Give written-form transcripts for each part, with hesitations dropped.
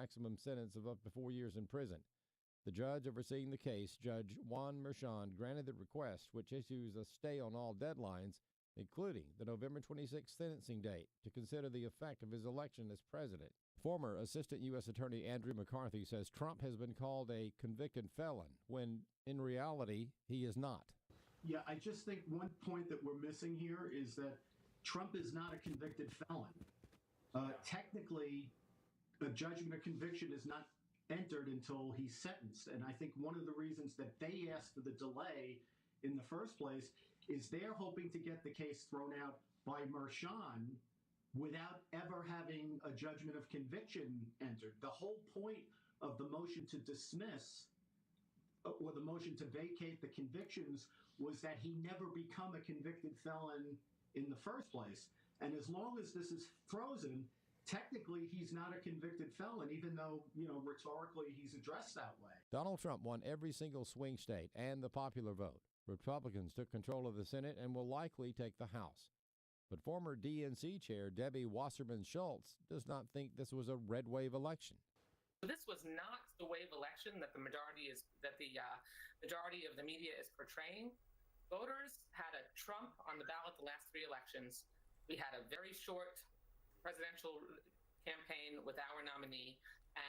maximum sentence of up to 4 years in prison. The judge overseeing the case, Judge Juan Merchan, granted the request, which issues a stay on all deadlines, including the November 26th sentencing date, to consider the effect of his election as president. Former Assistant U.S. Attorney Andrew McCarthy says Trump has been called a convicted felon, when in reality he is not. Yeah, I just think one point that we're missing here is that Trump is not a convicted felon. Technically, a judgment of conviction is not entered until he's sentenced. And I think one of the reasons that they asked for the delay in the first place is they're hoping to get the case thrown out by Merchan without ever having a judgment of conviction entered. The whole point of the motion to dismiss or the motion to vacate the convictions was that he never become a convicted felon in the first place. And as long as this is frozen, technically he's not a convicted felon, even though, rhetorically he's addressed that way. Donald Trump won every single swing state and the popular vote. Republicans took control of the Senate and will likely take the House. But former DNC chair Debbie Wasserman Schultz does not think this was a red wave election. This was not the wave election that the majority of the media is portraying. Voters had a Trump on the ballot the last 3 elections. We had a very short presidential campaign with our nominee,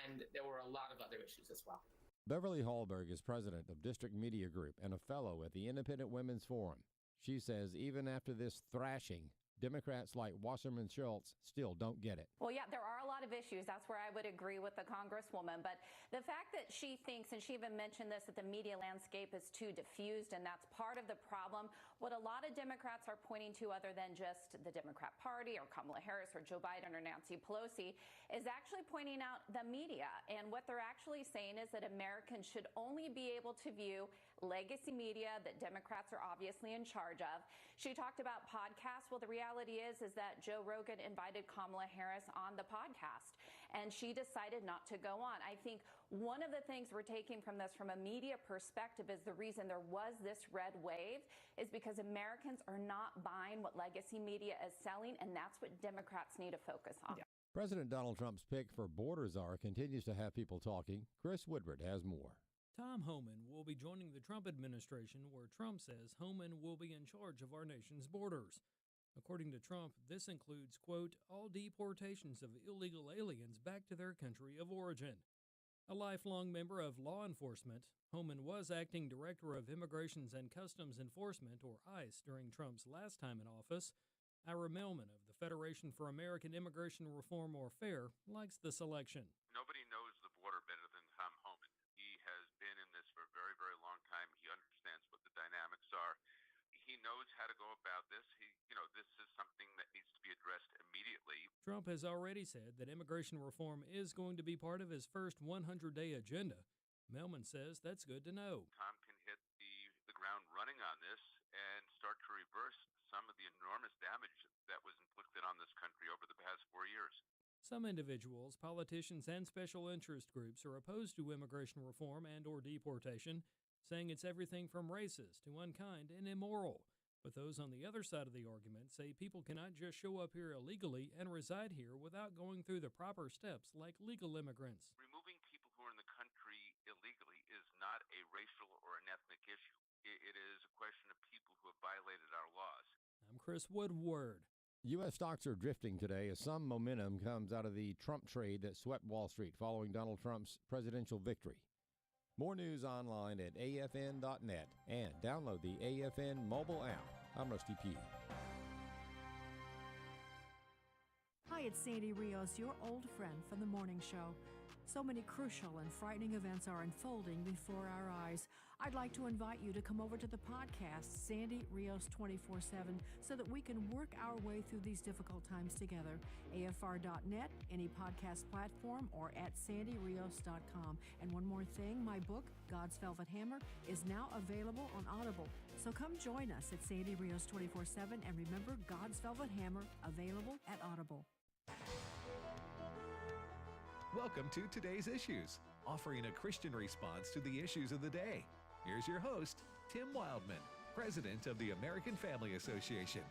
and there were a lot of other issues as well. Beverly Hallberg is president of District Media Group and a fellow at the Independent Women's Forum. She says even after this thrashing, Democrats like Wasserman Schultz still don't get it. Well, yeah, there are a lot of issues. That's where I would agree with the Congresswoman. But the fact that she thinks, and she even mentioned this, that the media landscape is too diffused, and that's part of the problem. What a lot of Democrats are pointing to, other than just the Democrat Party or Kamala Harris or Joe Biden or Nancy Pelosi, is actually pointing out the media. And what they're actually saying is that Americans should only be able to view legacy media that Democrats are obviously in charge of. She talked about podcasts. Well, the reality is that Joe Rogan invited Kamala Harris on the podcast, and she decided not to go on. I think one of the things we're taking from this from a media perspective is the reason there was this red wave is because Americans are not buying what legacy media is selling, and that's what Democrats need to focus on. Yeah. President Donald Trump's pick for border czar continues to have people talking. Chris Woodward has more. Tom Homan will be joining the Trump administration, where Trump says Homan will be in charge of our nation's borders. According to Trump, this includes, quote, all deportations of illegal aliens back to their country of origin. A lifelong member of law enforcement, Homan was acting director of Immigrations and Customs Enforcement, or ICE, during Trump's last time in office. Ira Melman of the Federation for American Immigration Reform, or FAIR, likes the selection. Nobody knows the border better than Tom Homan. He has been in this for a very, very long time. He understands what the dynamics are. He knows how to go about this. This is something that needs to be addressed immediately. Trump has already said that immigration reform is going to be part of his first 100-day agenda. Melman says that's good to know. Tom can hit the ground running on this and start to reverse some of the enormous damage that was inflicted on this country over the past 4 years. Some individuals, politicians, and special interest groups are opposed to immigration reform and or deportation, saying it's everything from racist to unkind and immoral. But those on the other side of the argument say people cannot just show up here illegally and reside here without going through the proper steps like legal immigrants. Removing people who are in the country illegally is not a racial or an ethnic issue. It is a question of people who have violated our laws. I'm Chris Woodward. U.S. stocks are drifting today as some momentum comes out of the Trump trade that swept Wall Street following Donald Trump's presidential victory. More news online at afn.net and download the AFN mobile app. I'm Rusty Pugh. Hi, it's Sandy Rios, your old friend from the morning show. So many crucial and frightening events are unfolding before our eyes. I'd like to invite you to come over to the podcast, Sandy Rios 24/7, so that we can work our way through these difficult times together. AFR.net, any podcast platform, or at sandyrios.com. And one more thing, my book, God's Velvet Hammer, is now available on Audible. So come join us at Sandy Rios 24/7, and remember, God's Velvet Hammer, available at Audible. Welcome to Today's Issues, offering a Christian response to the issues of the day. Here's your host, Tim Wildman, President of the American Family Association.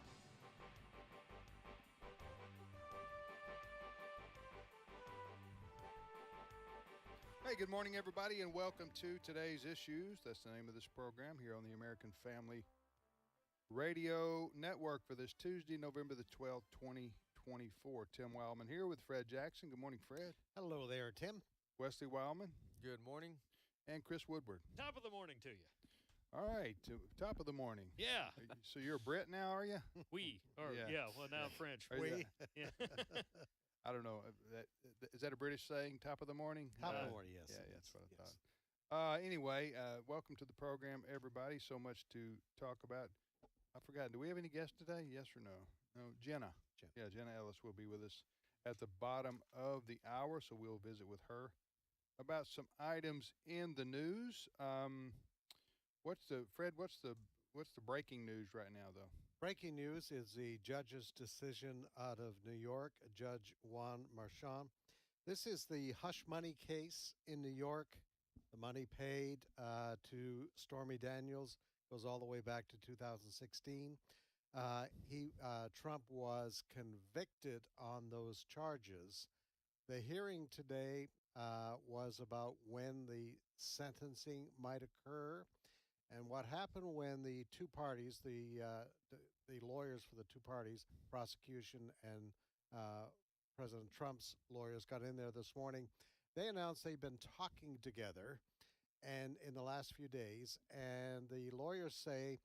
Hey, good morning, everybody, and welcome to today's Issues. That's the name of this program here on the American Family Radio Network for this Tuesday, November the 12th, 2024. Tim Wildman here with Fred Jackson. Good morning, Fred. Hello there, Tim. Wesley Wildman. Good morning. And Chris Woodward. Top of the morning to you. All right, top of the morning. Yeah. So you're a Brit now, are you? Well, now French. Yeah. I don't know. Is that a British saying, top of the morning? Top of the morning, yes. Yeah, that's what I thought. Anyway, welcome to the program, everybody. So much to talk about. I forgot. Do we have any guests today? Yes or no? No, Jenna. Yeah, Jenna Ellis will be with us at the bottom of the hour, so we'll visit with her about some items in the news. What's the breaking news right now, though? Breaking news is the judge's decision out of New York, Judge Juan Marchand. This is the hush money case in New York. The money paid to Stormy Daniels goes all the way back to 2016. Trump was convicted on those charges. The hearing today was about when the sentencing might occur. And what happened when the two parties, the lawyers for the two parties, prosecution and President Trump's lawyers, got in there this morning, they announced they've been talking together and in the last few days, and the lawyers say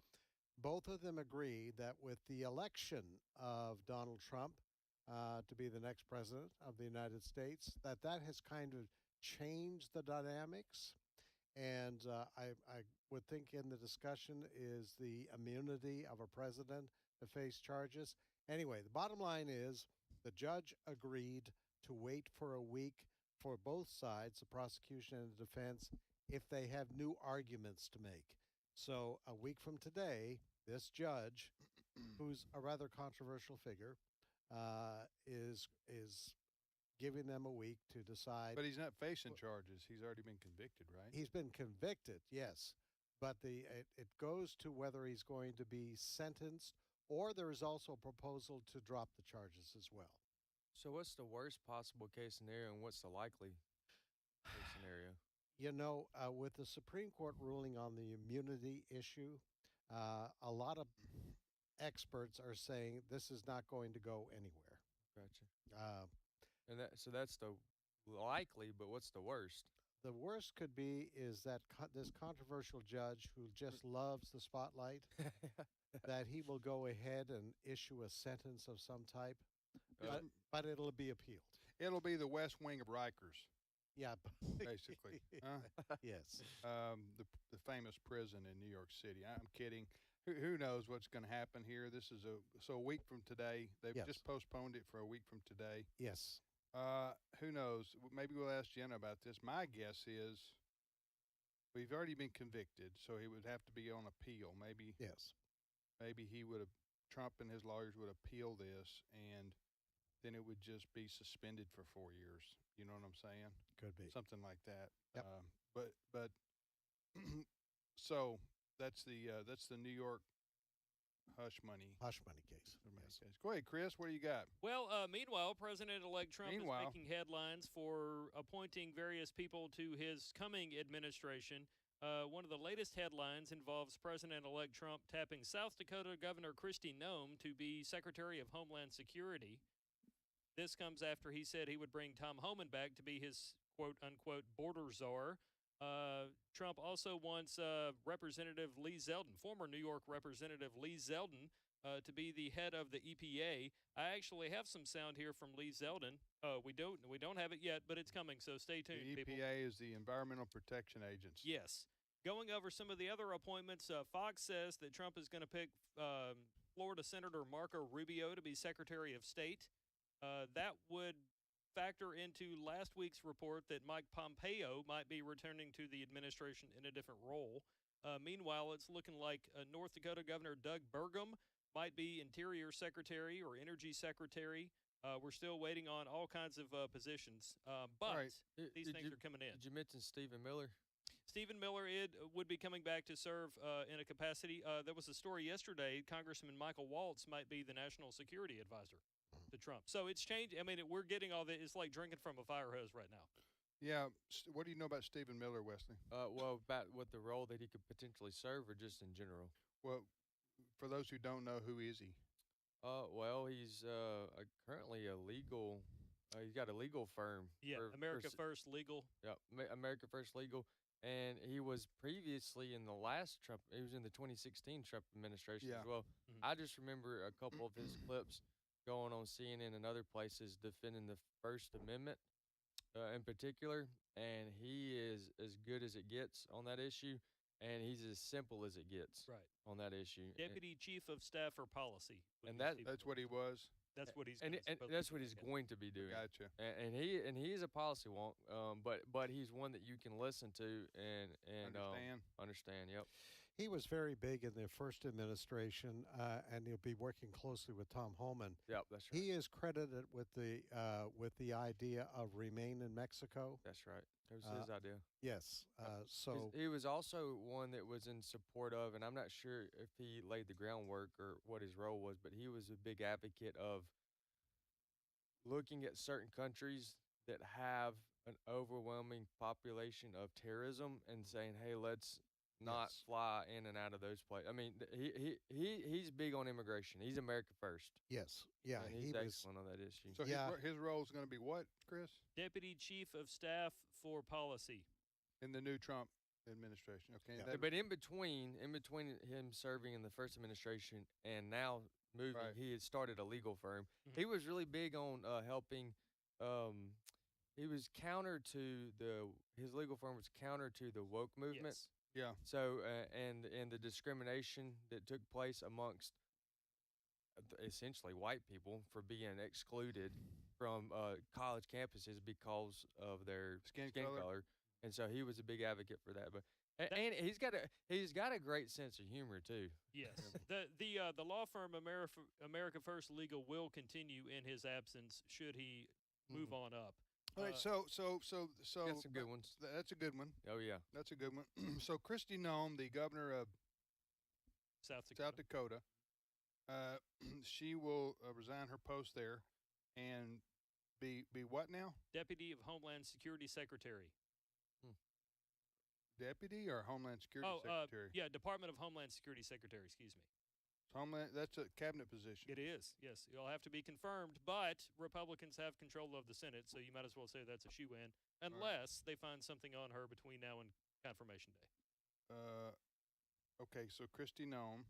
both of them agree that with the election of Donald Trump to be the next president of the United States, that has kind of changed the dynamics. And I would think in the discussion is the immunity of a president to face charges. Anyway, the bottom line is the judge agreed to wait for a week for both sides, the prosecution and the defense, if they have new arguments to make. So a week from today, this judge, who's a rather controversial figure, is giving them a week to decide. But he's not facing charges. He's already been convicted, right? He's been convicted, yes. But it goes to whether he's going to be sentenced, or there is also a proposal to drop the charges as well. So what's the worst possible case scenario and what's the likely case scenario? You know, with the Supreme Court ruling on the immunity issue, a lot of experts are saying this is not going to go anywhere. Gotcha. So that's the likely, but what's the worst? The worst could be is that this controversial judge who just loves the spotlight, that he will go ahead and issue a sentence of some type, but it'll be appealed. It'll be the West Wing of Rikers. Yeah, basically. Yes. The famous prison in New York City. I'm kidding. Who knows what's going to happen here? This is a week from today. They've just postponed it for a week from today. Yes. Who knows? Maybe we'll ask Jenna about this. My guess is we've already been convicted, so he would have to be on appeal. Maybe Trump and his lawyers would appeal this, and then it would just be suspended for 4 years. You know what I'm saying? Could be something like that. Yep. But so that's the New York hush money case. Yes. Go ahead, Chris. What do you got? Well, meanwhile, President-elect Trump is making headlines for appointing various people to his coming administration. One of the latest headlines involves President-elect Trump tapping South Dakota Governor Kristi Noem to be Secretary of Homeland Security. This comes after he said he would bring Tom Homan back to be his quote-unquote border czar. Trump also wants Representative Lee Zeldin, former New York Representative Lee Zeldin, to be the head of the EPA. I actually have some sound here from Lee Zeldin. We don't have it yet, but it's coming, so stay tuned, The EPA people. is the Environmental Protection Agency. Yes. Going over some of the other appointments, Fox says that Trump is going to pick Florida Senator Marco Rubio to be Secretary of State. That would factor into last week's report that Mike Pompeo might be returning to the administration in a different role. Meanwhile, it's looking like North Dakota Governor Doug Burgum might be Interior Secretary or Energy Secretary. We're still waiting on all kinds of positions, but these things are coming in. Did you mention Stephen Miller? Stephen Miller would be coming back to serve in a capacity. There was a story yesterday. Congressman Michael Waltz might be the National Security Advisor to Trump. So it's changed. I mean, we're getting all this. It's like drinking from a fire hose right now. Yeah. What do you know about Stephen Miller, Wesley? Well, about what the role that he could potentially serve, or just in general. Well, for those who don't know, who is he? Well, he's currently a legal. He's got a legal firm. Yeah, America First Legal. Yeah, America First Legal, and he was previously in the last Trump. He was in the 2016 Trump administration as well. Mm-hmm. I just remember a couple of his clips going on CNN and other places defending the First Amendment in particular, and he is as good as it gets on that issue, and he's as simple as it gets on that issue. Deputy Chief of Staff for Policy. And that's what he was. That's what he's and that's what he's going to be doing. Gotcha. And he is a policy wonk, but he's one that you can listen to and understand. Yep. He was very big in the first administration, and he'll be working closely with Tom Homan. Yep, that's right. He is credited with the idea of Remain in Mexico. That's right. It was his idea. Yes. So he was also one that was in support of, and I'm not sure if he laid the groundwork or what his role was, but he was a big advocate of looking at certain countries that have an overwhelming population of terrorism and saying, "Hey, let's not fly in and out of those places." I mean, he's big on immigration. He's America First. Yes. Yeah. And he's excellent on that issue. So his role is going to be what, Chris? Deputy Chief of Staff for Policy. In the new Trump administration. Okay. Yeah. But in between him serving in the first administration and now moving, he had started a legal firm. Mm-hmm. He was really big on helping. He was counter to his legal firm was counter to the woke movement. Yes. Yeah. So and the discrimination that took place amongst essentially white people for being excluded from college campuses because of their skin color. And so he was a big advocate for that. But and he's got a great sense of humor too. Yes. the law firm America First Legal will continue in his absence should he move on up. All right, so that's some good ones. That's a good one. Oh yeah, that's a good one. So Kristi Noem, the governor of South Dakota, she will resign her post there, and be what now? Deputy of Homeland Security Secretary. Deputy or Homeland Security Secretary? Yeah, Department of Homeland Security Secretary. Excuse me. That's a cabinet position. It is, yes. It'll have to be confirmed, but Republicans have control of the Senate, so you might as well say that's a shoe-in, unless they find something on her between now and confirmation day. Okay, so Kristi Noem.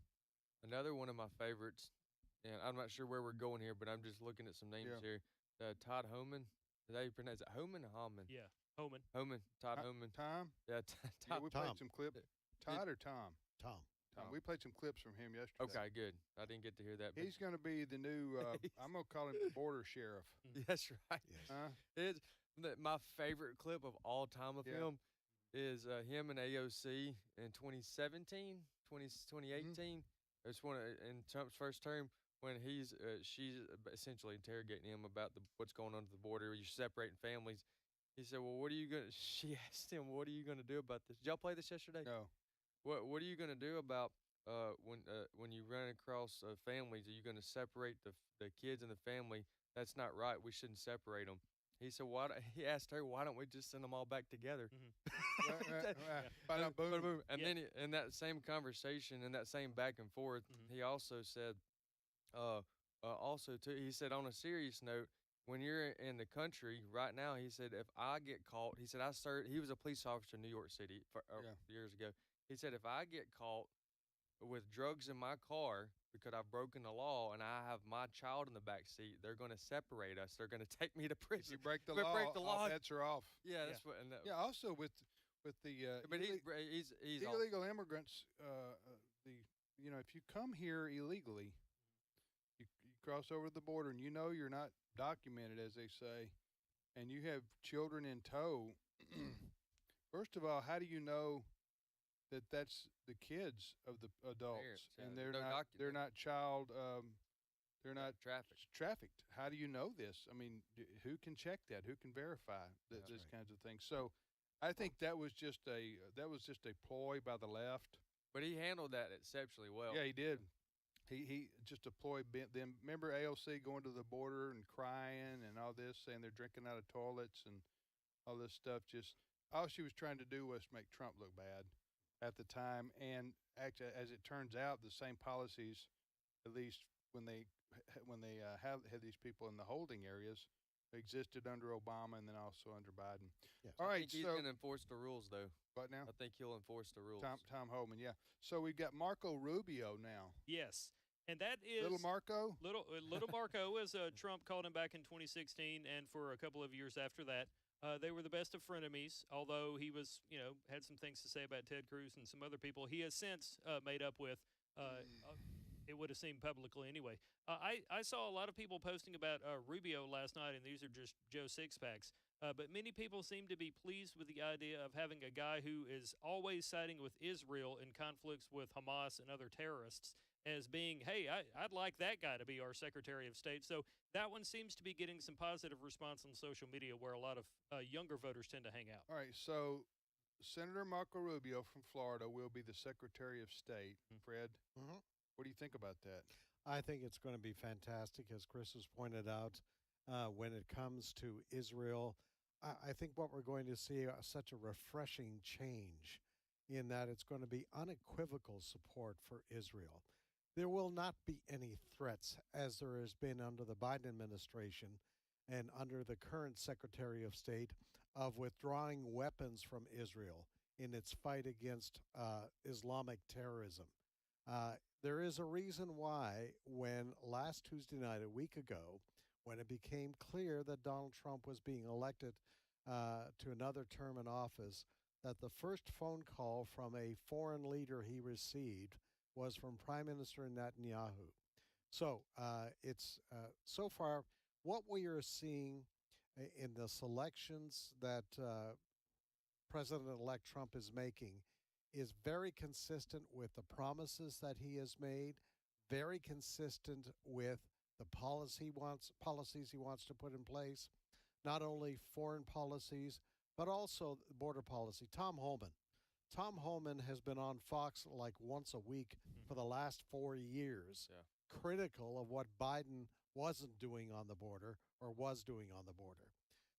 Another one of my favorites, and I'm not sure where we're going here, but I'm just looking at some names here. Todd Homan. Is that how you pronounce it? Homan or Homan? Yeah, Homan. Todd Homan. Tom? Yeah, Tom. We played some clips. Todd or Tom? Tom. We played some clips from him yesterday. Okay, good. I didn't get to hear that. He's going to be the new, I'm going to call him the border sheriff. That's right. It's my favorite clip of all time of him is him and AOC in 2017, 2018. It's in Trump's first term when she's essentially interrogating him about what's going on at the border. You're separating families. He said, "Well, she asked him, what are you going to do about this? Did y'all play this yesterday? No. What are you going to do about when you run across families? Are you going to separate the kids and the family? That's not right. We shouldn't separate them." He said, he asked her, "Why don't we just send them all back together?" Boom. And then in that same conversation, in that same back and forth, he also said, he said, on a serious note, when you're in the country right now, he said, if I get caught, he said, he was a police officer in New York City years ago. He said, if I get caught with drugs in my car because I've broken the law and I have my child in the back seat, they're going to separate us. They're going to take me to prison. If you break the law, all bets are off. Yeah, that's what. Also with the but he's illegal immigrants, if you come here illegally, you cross over the border and you're not documented, as they say, and you have children in tow. First of all, how do you know that that's the kids of the adults, and they're not trafficked? How do you know this? I mean, who can check that? Who can verify these kinds of things? So, I think that was just a ploy by the left. But he handled that exceptionally well. Yeah, he did. He just deployed them. Remember AOC going to the border and crying and all this, saying they're drinking out of toilets, and all this stuff. Just all she was trying to do was make Trump look bad at the time. And actually, as it turns out, the same policies, at least when they had these people in the holding areas, existed under Obama and then also under Biden. Yes. All right, I think he's going to enforce the rules, though. What now? I think he'll enforce the rules. Tom Homan, yeah. So we've got Marco Rubio now. Yes. And that is Little Marco. Little Marco, as Trump called him back in 2016, and for a couple of years after that, they were the best of frenemies. Although he was, had some things to say about Ted Cruz and some other people, he has since made up with. It would have seemed publicly anyway. I saw a lot of people posting about Rubio last night, and these are just Joe Sixpacks. But many people seem to be pleased with the idea of having a guy who is always siding with Israel in conflicts with Hamas and other terrorists as being, hey, I'd like that guy to be our Secretary of State. So that one seems to be getting some positive response on social media where a lot of younger voters tend to hang out. All right, so Senator Marco Rubio from Florida will be the Secretary of State. Fred, what do you think about that? I think it's going to be fantastic, as Chris has pointed out. When it comes to Israel, I think what we're going to see such a refreshing change in that it's going to be unequivocal support for Israel. There will not be any threats, as there has been under the Biden administration and under the current Secretary of State, of withdrawing weapons from Israel in its fight against Islamic terrorism. There is a reason why when last Tuesday night, a week ago, when it became clear that Donald Trump was being elected to another term in office, that the first phone call from a foreign leader he received was from Prime Minister Netanyahu. So it's so far what we are seeing in the selections that President-elect Trump is making is very consistent with the promises that he has made, very consistent with the policies he wants to put in place, not only foreign policies, but also border policy. Tom Homan has been on Fox like once a week for the last 4 years, critical of what Biden wasn't doing on the border or was doing on the border.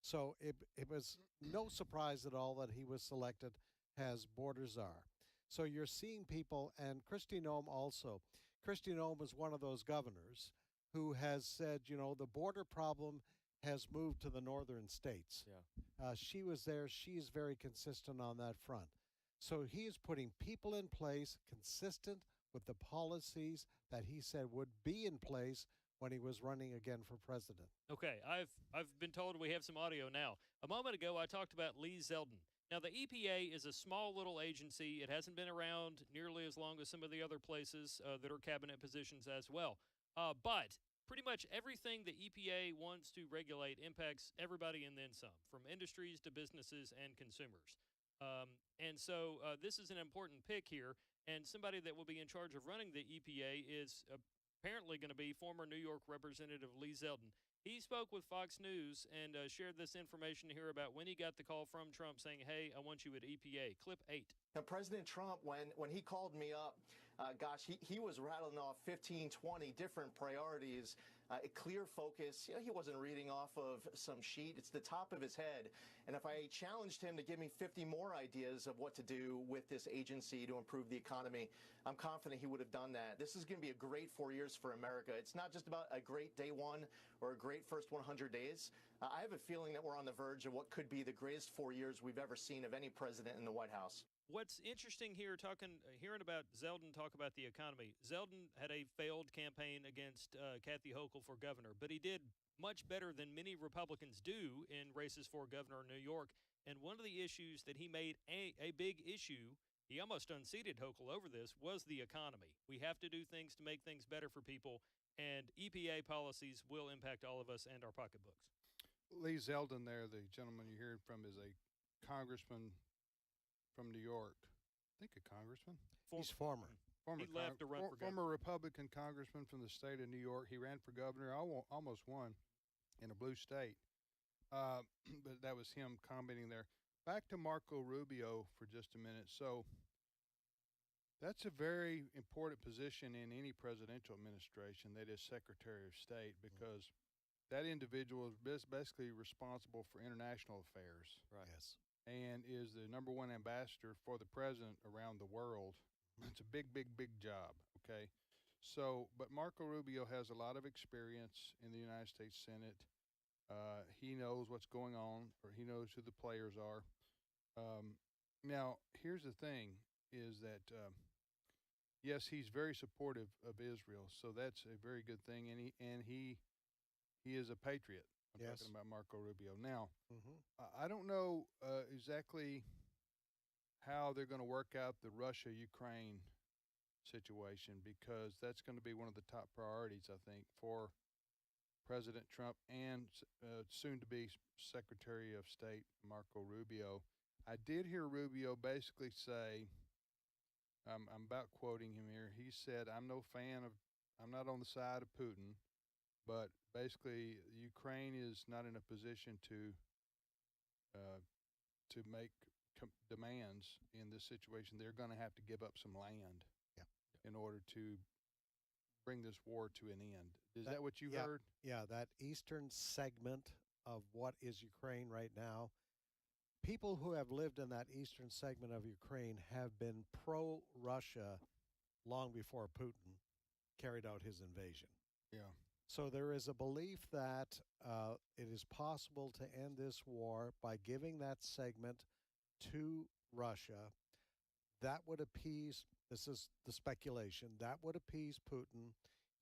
So it was no surprise at all that he was selected as border czar. So you're seeing people, and Kristi Noem also. Kristi Noem is one of those governors who has said, the border problem has moved to the northern states. She was there. She is very consistent on that front. So he is putting people in place consistent with the policies that he said would be in place when he was running again for president. Okay, I've been told we have some audio now. A moment ago, I talked about Lee Zeldin. Now, the EPA is a small little agency. It hasn't been around nearly as long as some of the other places that are cabinet positions as well. But pretty much everything the EPA wants to regulate impacts everybody and then some, from industries to businesses and consumers. And so this is an important pick here. And somebody that will be in charge of running the EPA is apparently going to be former New York Representative Lee Zeldin. He spoke with Fox News and shared this information here about when he got the call from Trump saying, hey, I want you at EPA. Clip 8. Now, President Trump, when he called me up, he was rattling off 15, 20 different priorities, a clear focus. He wasn't reading off of some sheet. It's the top of his head. And if I challenged him to give me 50 more ideas of what to do with this agency to improve the economy, I'm confident he would have done that. This is going to be a great 4 years for America. It's not just about a great day one or a great first 100 days. I have a feeling that we're on the verge of what could be the greatest 4 years we've ever seen of any president in the White House. What's interesting here, hearing about Zeldin talk about the economy, Zeldin had a failed campaign against Kathy Hochul for governor, but he did much better than many Republicans do in races for governor in New York. And one of the issues that he made a big issue, he almost unseated Hochul over this, was the economy. We have to do things to make things better for people, and EPA policies will impact all of us and our pocketbooks. Lee Zeldin there, the gentleman you're hearing from, is a congressman from New York. I think a congressman. He's former. He left to run for governor. Former Republican congressman from the state of New York. He ran for governor, almost won in a blue state. But that was him commenting there. Back to Marco Rubio for just a minute. So that's a very important position in any presidential administration, that is Secretary of State, because that individual is basically responsible for international affairs. Right. Yes. And is the number one ambassador for the president around the world. It's a big, big, big job, okay? So, but Marco Rubio has a lot of experience in the United States Senate. He knows what's going on, or he knows who the players are. Now, here's the thing, is that, yes, he's very supportive of Israel, so that's a very good thing, and he is a patriot. I'm talking about Marco Rubio. Now, I don't know exactly how they're going to work out the Russia-Ukraine situation, because that's going to be one of the top priorities, I think, for President Trump and soon-to-be Secretary of State Marco Rubio. I did hear Rubio basically say, I'm about quoting him here, he said, I'm not on the side of Putin, but basically Ukraine is not in a position to make demands in this situation. They're going to have to give up some land in order to bring this war to an end. Is that what you heard? Yeah, that eastern segment of what is Ukraine right now, people who have lived in that eastern segment of Ukraine have been pro-Russia long before Putin carried out his invasion. Yeah. So there is a belief that it is possible to end this war by giving that segment to Russia. That would appease, this is the speculation, that would appease Putin.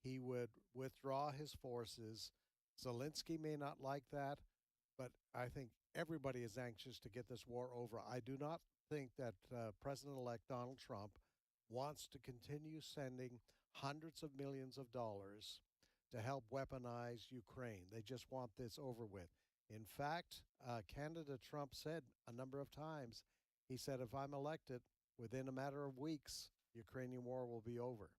He would withdraw his forces. Zelensky may not like that, but I think everybody is anxious to get this war over. I do not think that President-elect Donald Trump wants to continue sending hundreds of millions of dollars to help weaponize Ukraine. They just want this over with. In fact, candidate Trump said a number of times, he said, if I'm elected, within a matter of weeks, Ukrainian war will be over.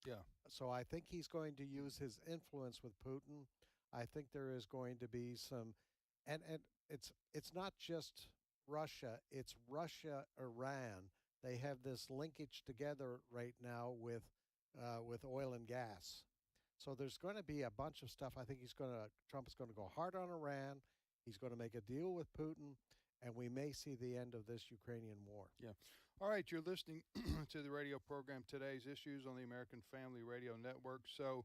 Yeah. So I think he's going to use his influence with Putin. I think there is going to be some, and it's not just Russia, it's Russia, Iran. They have this linkage together right now with oil and gas. So there's going to be a bunch of stuff. I think Trump is going to go hard on Iran. He's going to make a deal with Putin, and we may see the end of this Ukrainian war. Yeah. All right, you're listening to the radio program Today's Issues on the American Family Radio Network. So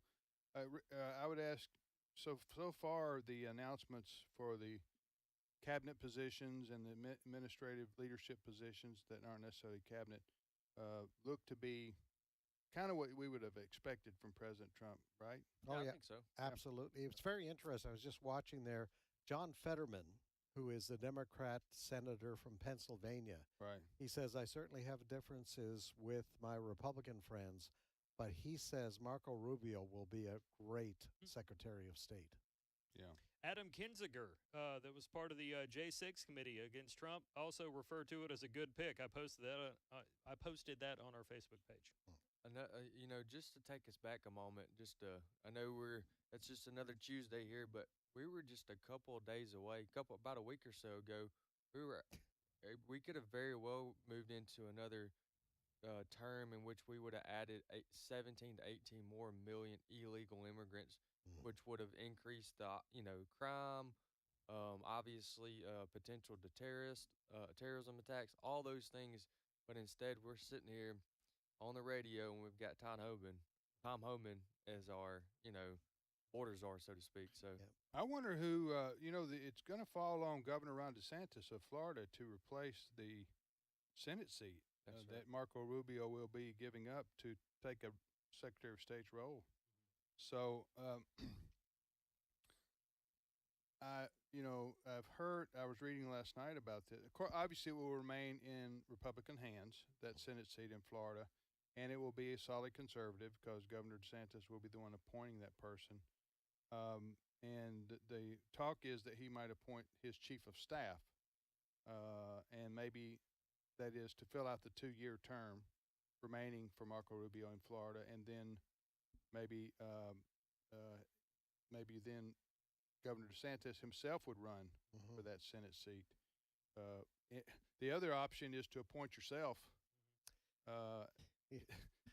I would ask, so far the announcements for the cabinet positions and the administrative leadership positions that aren't necessarily cabinet look to be kind of what we would have expected from President Trump, right? Oh, I yeah, think so. absolutely. It's very interesting. I was just watching there. John Fetterman, who is the Democrat senator from Pennsylvania. Right. He says, I certainly have differences with my Republican friends, but he says Marco Rubio will be a great Secretary of State. Yeah. Adam Kinzinger, that was part of the J6 committee against Trump, also referred to it as a good pick. I posted that on our Facebook page. Just to take us back a moment, I know that's just another Tuesday here, but we were just a couple of days away, about a week or so ago. We could have very well moved into another term in which we would have added 17 to 18 more million illegal immigrants, which would have increased the crime, obviously potential to terrorism attacks, all those things. But instead, we're sitting here on the radio, and we've got Tom Homan as our border czar, so to speak. So I wonder who it's going to fall on Governor Ron DeSantis of Florida to replace the Senate seat that Marco Rubio will be giving up to take a Secretary of State's role. So I was reading last night about this. Of course, obviously, it will remain in Republican hands, that Senate seat in Florida, and it will be a solid conservative because Governor DeSantis will be the one appointing that person. And the talk is that he might appoint his chief of staff, and maybe that is to fill out the 2-year term remaining for Marco Rubio in Florida, and then maybe then Governor DeSantis himself would run for that Senate seat. The other option is to appoint yourself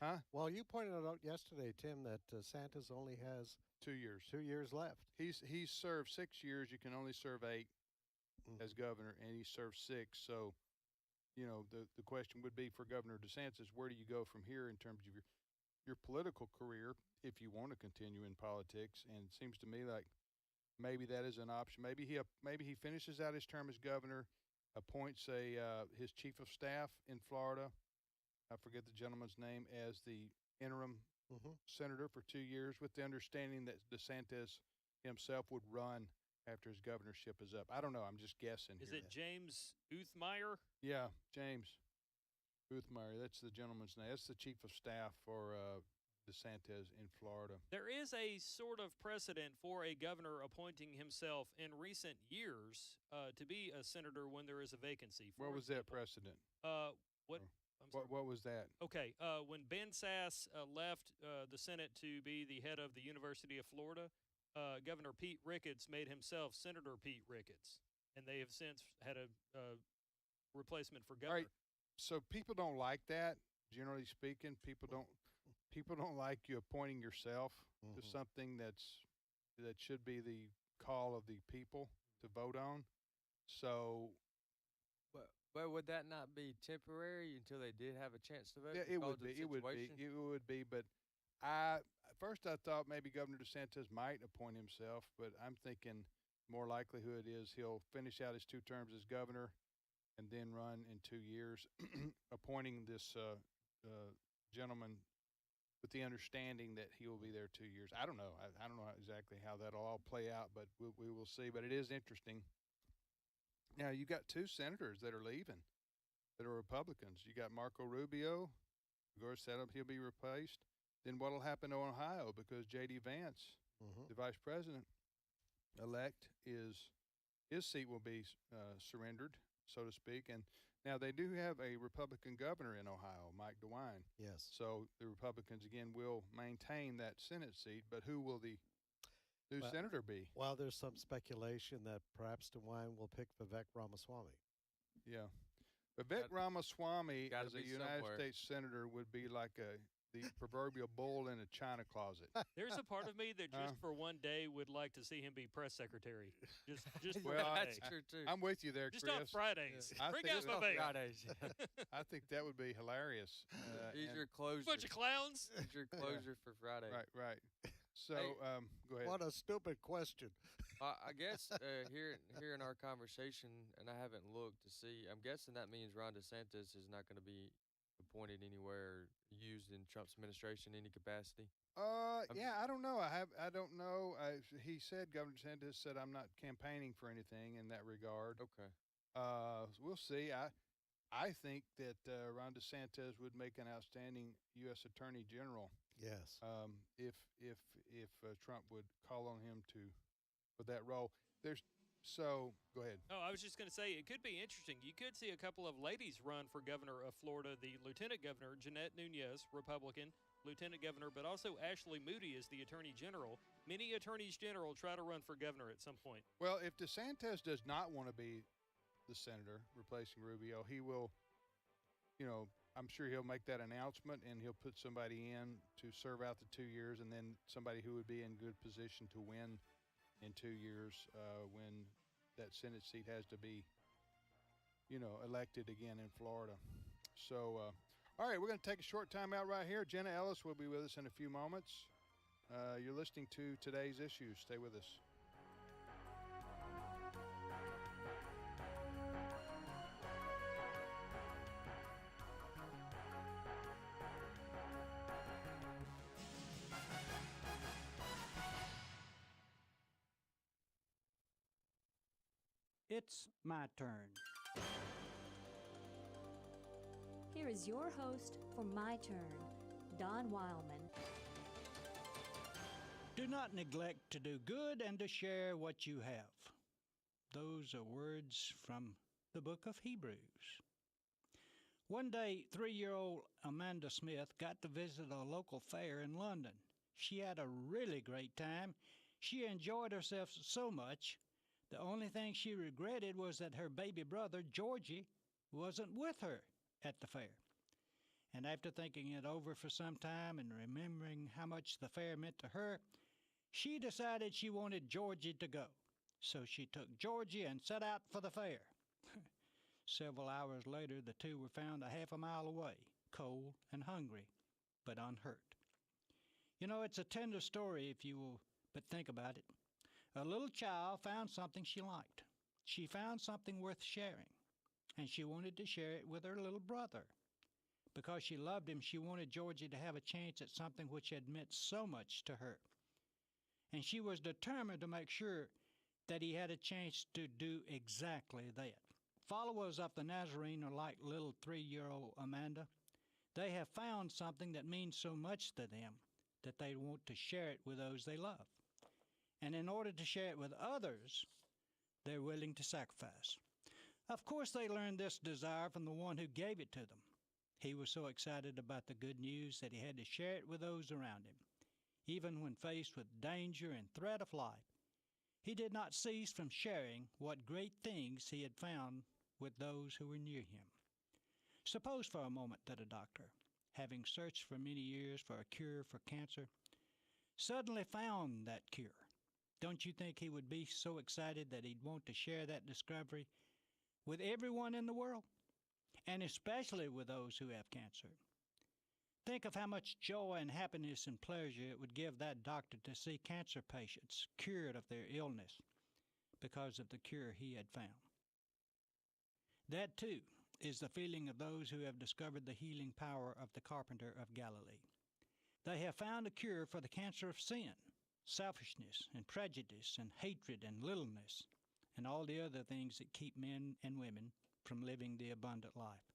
Huh? Well, you pointed out yesterday, Tim, that Santos only has 2 years. 2 years left. He's served 6 years. You can only serve 8 as governor, and he served 6. So, the question would be for Governor DeSantis, where do you go from here in terms of your political career if you want to continue in politics? And it seems to me like maybe that is an option. Maybe he finishes out his term as governor, appoints his chief of staff in Florida. I forget the gentleman's name, as the interim senator for 2 years, with the understanding that DeSantis himself would run after his governorship is up. I don't know. I'm just guessing. Is it James Uthmeyer? Yeah, James Uthmeyer. That's the gentleman's name. That's the chief of staff for DeSantis in Florida. There is a sort of precedent for a governor appointing himself in recent years to be a senator when there is a vacancy. What was that precedent? What was that? Okay, when Ben Sasse left the Senate to be the head of the University of Florida, Governor Pete Ricketts made himself Senator Pete Ricketts, and they have since had a replacement for governor. All right. So people don't like that. Generally speaking, people don't like you appointing yourself to something that should be the call of the people to vote on. So. But would that not be temporary until they did have a chance to vote? Yeah, it would be. It would be. But first I thought maybe Governor DeSantis might appoint himself, but I'm thinking more likelihood is he'll finish out his 2 terms as governor and then run in 2 years, appointing this gentleman with the understanding that he will be there 2 years. I don't know. I don't know exactly how that'll all play out, but we will see. But it is interesting. Now, you got 2 senators that are leaving that are Republicans. You got Marco Rubio. Of course, he'll be replaced. Then what will happen to Ohio? Because J.D. Vance, the vice president-elect, his seat will be surrendered, so to speak. And now they do have a Republican governor in Ohio, Mike DeWine. Yes. So the Republicans, again, will maintain that Senate seat. But who will the new senator be? Well, there's some speculation that perhaps DeWine will pick Vivek Ramaswamy. Yeah. Vivek Ramaswamy as a United somewhere. States senator would be like the proverbial bull in a china closet. There's a part of me that just for one day would like to see him be press secretary. Just for well, one that's day. true too. I'm with you there, Just Chris. on Fridays. I Bring think out my baby. Fridays. I think that would be hilarious. He's and- your closure. Bunch of clowns. He's your closure for Friday. Right. So, Hey, go ahead. What a stupid question. I guess here in our conversation, and I haven't looked to see. I'm guessing that means Ron DeSantis is not going to be appointed anywhere, or used in Trump's administration in any capacity. Yeah, I don't know. I don't know. He said, Governor DeSantis said, I'm not campaigning for anything in that regard. Okay. We'll see. I think that Ron DeSantis would make an outstanding U.S. Attorney General. Yes. If Trump would call on him for that role. Go ahead. Oh, I was just going to say, it could be interesting. You could see a couple of ladies run for governor of Florida. The lieutenant governor, Jeanette Nunez, Republican, lieutenant governor, but also Ashley Moody is the attorney general. Many attorneys general try to run for governor at some point. Well, if DeSantis does not want to be the senator replacing Rubio, he will, I'm sure he'll make that announcement and he'll put somebody in to serve out the 2 years, and then somebody who would be in good position to win in 2 years when that Senate seat has to be, elected again in Florida. So, all right, we're going to take a short time out right here. Jenna Ellis will be with us in a few moments. You're listening to Today's Issues. Stay with us. It's my turn. Here is your host for My Turn, Don Wildman. Do not neglect to do good and to share what you have. Those are words from the book of Hebrews. One day, 3-year-old Amanda Smith got to visit a local fair in London. She had a really great time. She enjoyed herself so much. The only thing she regretted was that her baby brother, Georgie, wasn't with her at the fair. And after thinking it over for some time and remembering how much the fair meant to her, she decided she wanted Georgie to go. So she took Georgie and set out for the fair. Several hours later, the two were found a half a mile away, cold and hungry, but unhurt. You know, it's a tender story if you will but think about it. A little child found something she liked. She found something worth sharing, and she wanted to share it with her little brother. Because she loved him, she wanted Georgie to have a chance at something which had meant so much to her. And she was determined to make sure that he had a chance to do exactly that. Followers of the Nazarene are like little 3-year-old Amanda. They have found something that means so much to them that they want to share it with those they love. And in order to share it with others, they're willing to sacrifice. Of course, they learned this desire from the one who gave it to them. He was so excited about the good news that he had to share it with those around him. Even when faced with danger and threat of life, he did not cease from sharing what great things he had found with those who were near him. Suppose for a moment that a doctor, having searched for many years for a cure for cancer, suddenly found that cure. Don't you think he would be so excited that he'd want to share that discovery with everyone in the world, and especially with those who have cancer? Think of how much joy and happiness and pleasure it would give that doctor to see cancer patients cured of their illness because of the cure he had found. That, too, is the feeling of those who have discovered the healing power of the carpenter of Galilee. They have found a cure for the cancer of sin, selfishness and prejudice and hatred and littleness, and all the other things that keep men and women from living the abundant life.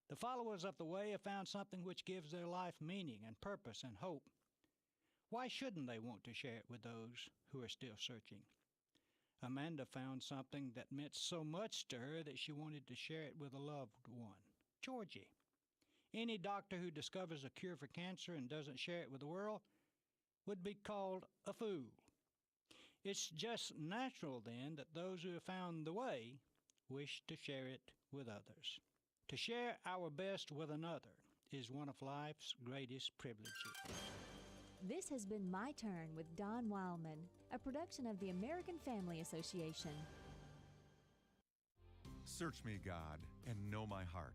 The followers of the way have found something which gives their life meaning and purpose and hope. Why shouldn't they want to share it with those who are still searching? Amanda found something that meant so much to her that she wanted to share it with a loved one, Georgie. Any doctor who discovers a cure for cancer and doesn't share it with the world would be called a fool. It's just natural, then, that those who have found the way wish to share it with others. To share our best with another is one of life's greatest privileges. This has been My Turn with Don Wildman, a production of the American Family Association. Search me, God, and know my heart.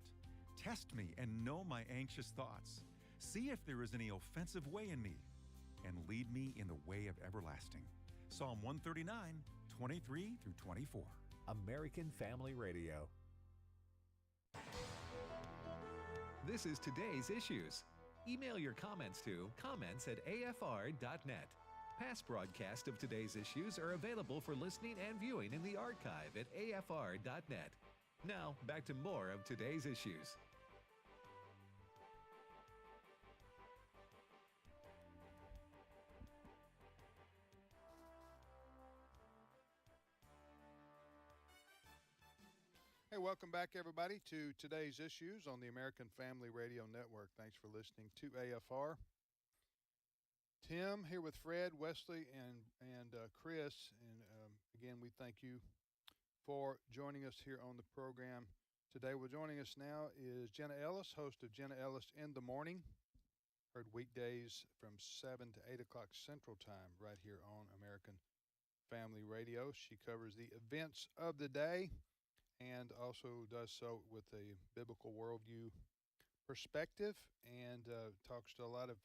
Test me and know my anxious thoughts. See if there is any offensive way in me, and lead me in the way of everlasting. Psalm 139, 23 through 24. American Family Radio. This is today's issues. Email your comments to comments@afr.net. Past broadcasts of today's issues are available for listening and viewing in the archive at afr.net. Now, back to more of today's issues. Hey, welcome back, everybody, to today's issues on the American Family Radio Network. Thanks for listening to AFR. Tim here with Fred, Wesley, and Chris. And again, we thank you for joining us here on the program today. Well, joining us now is Jenna Ellis, host of Jenna Ellis in the Morning. Heard weekdays from 7 to 8 o'clock Central Time right here on American Family Radio. She covers the events of the day and also does so with a biblical worldview perspective, and talks to a lot of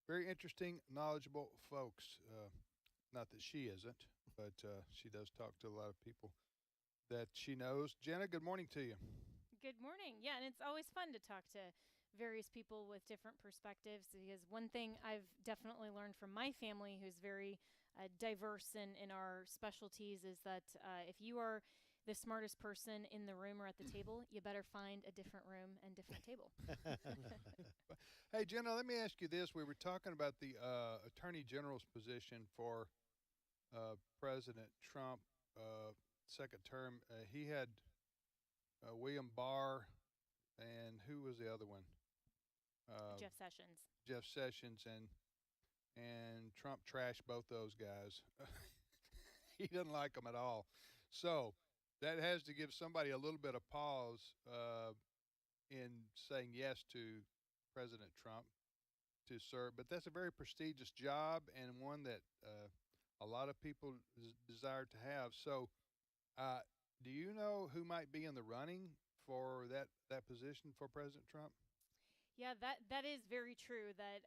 very interesting, knowledgeable folks. Not that she isn't, but she does talk to a lot of people that she knows. Jenna, good morning to you. Good morning. Yeah, and it's always fun to talk to various people with different perspectives, because one thing I've definitely learned from my family, who's very diverse in our specialties, is that if you are the smartest person in the room or at the table, you better find a different room and different table. Hey, Jenna, let me ask you this. We were talking about the Attorney General's position for President Trump, second term. He had William Barr, and who was the other one? Jeff Sessions. Jeff Sessions, and Trump trashed both those guys. He doesn't like them at all. So that has to give somebody a little bit of pause in saying yes to President Trump to serve. But that's a very prestigious job and one that a lot of people desire to have. So, do you know who might be in the running for that position for President Trump? Yeah, that is very true. That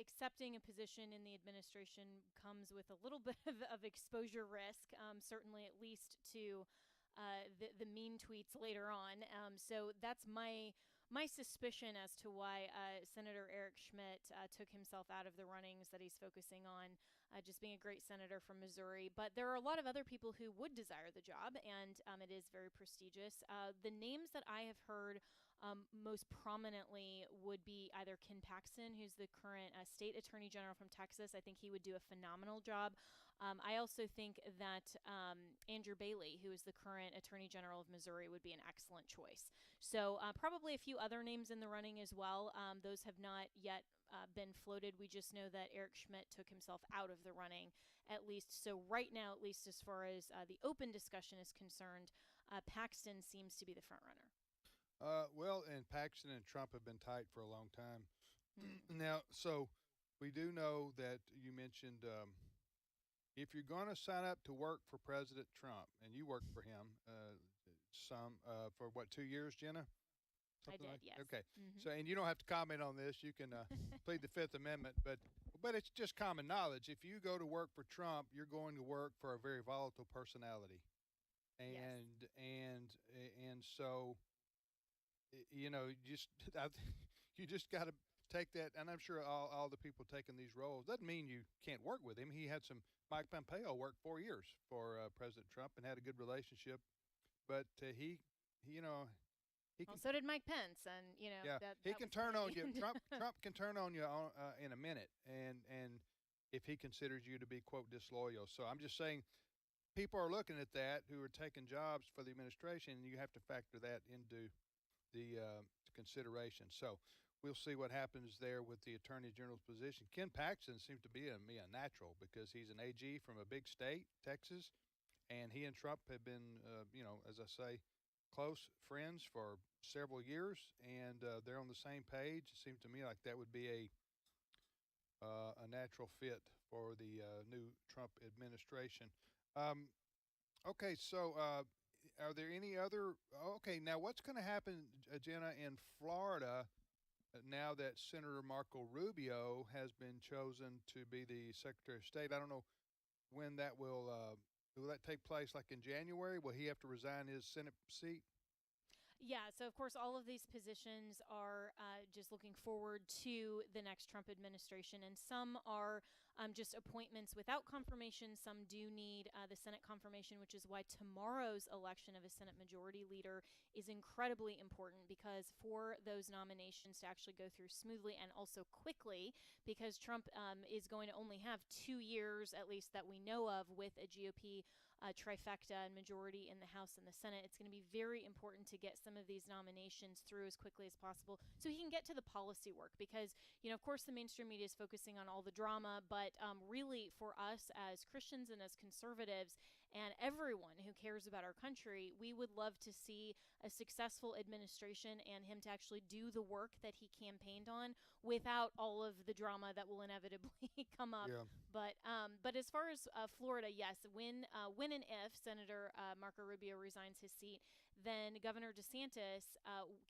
accepting a position in the administration comes with a little bit of exposure risk. Certainly, at least to the mean tweets later on. So that's my suspicion as to why Senator Eric Schmidt took himself out of the runnings, that he's focusing on just being a great senator from Missouri. But there are a lot of other people who would desire the job, and it is very prestigious. The names that I have heard most prominently would be either Ken Paxton, who's the current state attorney general from Texas. I think he would do a phenomenal job. I also think that Andrew Bailey, who is the current attorney general of Missouri, would be an excellent choice. So probably a few other names in the running as well. Those have not yet been floated. We just know that Eric Schmidt took himself out of the running, at least. So right now, at least as far as the open discussion is concerned, Paxton seems to be the front runner. Well, and Paxton and Trump have been tight for a long time. Now, so we do know that you mentioned if you're going to sign up to work for President Trump, and you worked for him for what, 2 years, Jenna? Something I did, yes. Okay. Mm-hmm. So, and you don't have to comment on this. You can plead the Fifth Amendment, but it's just common knowledge. If you go to work for Trump, you're going to work for a very volatile personality, and so you know, you just got to take that. And I'm sure all the people taking these roles, doesn't mean you can't work with him. He had Mike Pompeo worked 4 years for President Trump and had a good relationship, but he so did Mike Pence, and he can turn on you. Trump can turn on you in a minute, and if he considers you to be, quote, disloyal. So I'm just saying, people are looking at that who are taking jobs for the administration, and you have to factor that into the consideration. So we'll see what happens there with the Attorney General's position. Ken Paxton seems to be a natural because he's an AG from a big state, Texas, and he and Trump have been, as I say, close friends for several years, and they're on the same page. It seems to me like that would be a natural fit for the new Trump administration. Okay, so are there any other? Okay, now what's going to happen, Jenna, in Florida now that Senator Marco Rubio has been chosen to be the Secretary of State? I don't know when that will that take place, like in January? Will he have to resign his Senate seat? Yeah, so of course all of these positions are just looking forward to the next Trump administration, and some are just appointments without confirmation. Some do need the Senate confirmation, which is why tomorrow's election of a Senate Majority Leader is incredibly important, because for those nominations to actually go through smoothly and also quickly, because Trump is going to only have 2 years, at least that we know of, with a GOP trifecta and majority in the House and the Senate. It's going to be very important to get some of these nominations through as quickly as possible so he can get to the policy work, because, of course, the mainstream media is focusing on all the drama, but really for us as Christians and as conservatives and everyone who cares about our country, we would love to see a successful administration and him to actually do the work that he campaigned on without all of the drama that will inevitably come up. Yeah. But as far as Florida, yes, when and if Senator Marco Rubio resigns his seat, then Governor DeSantis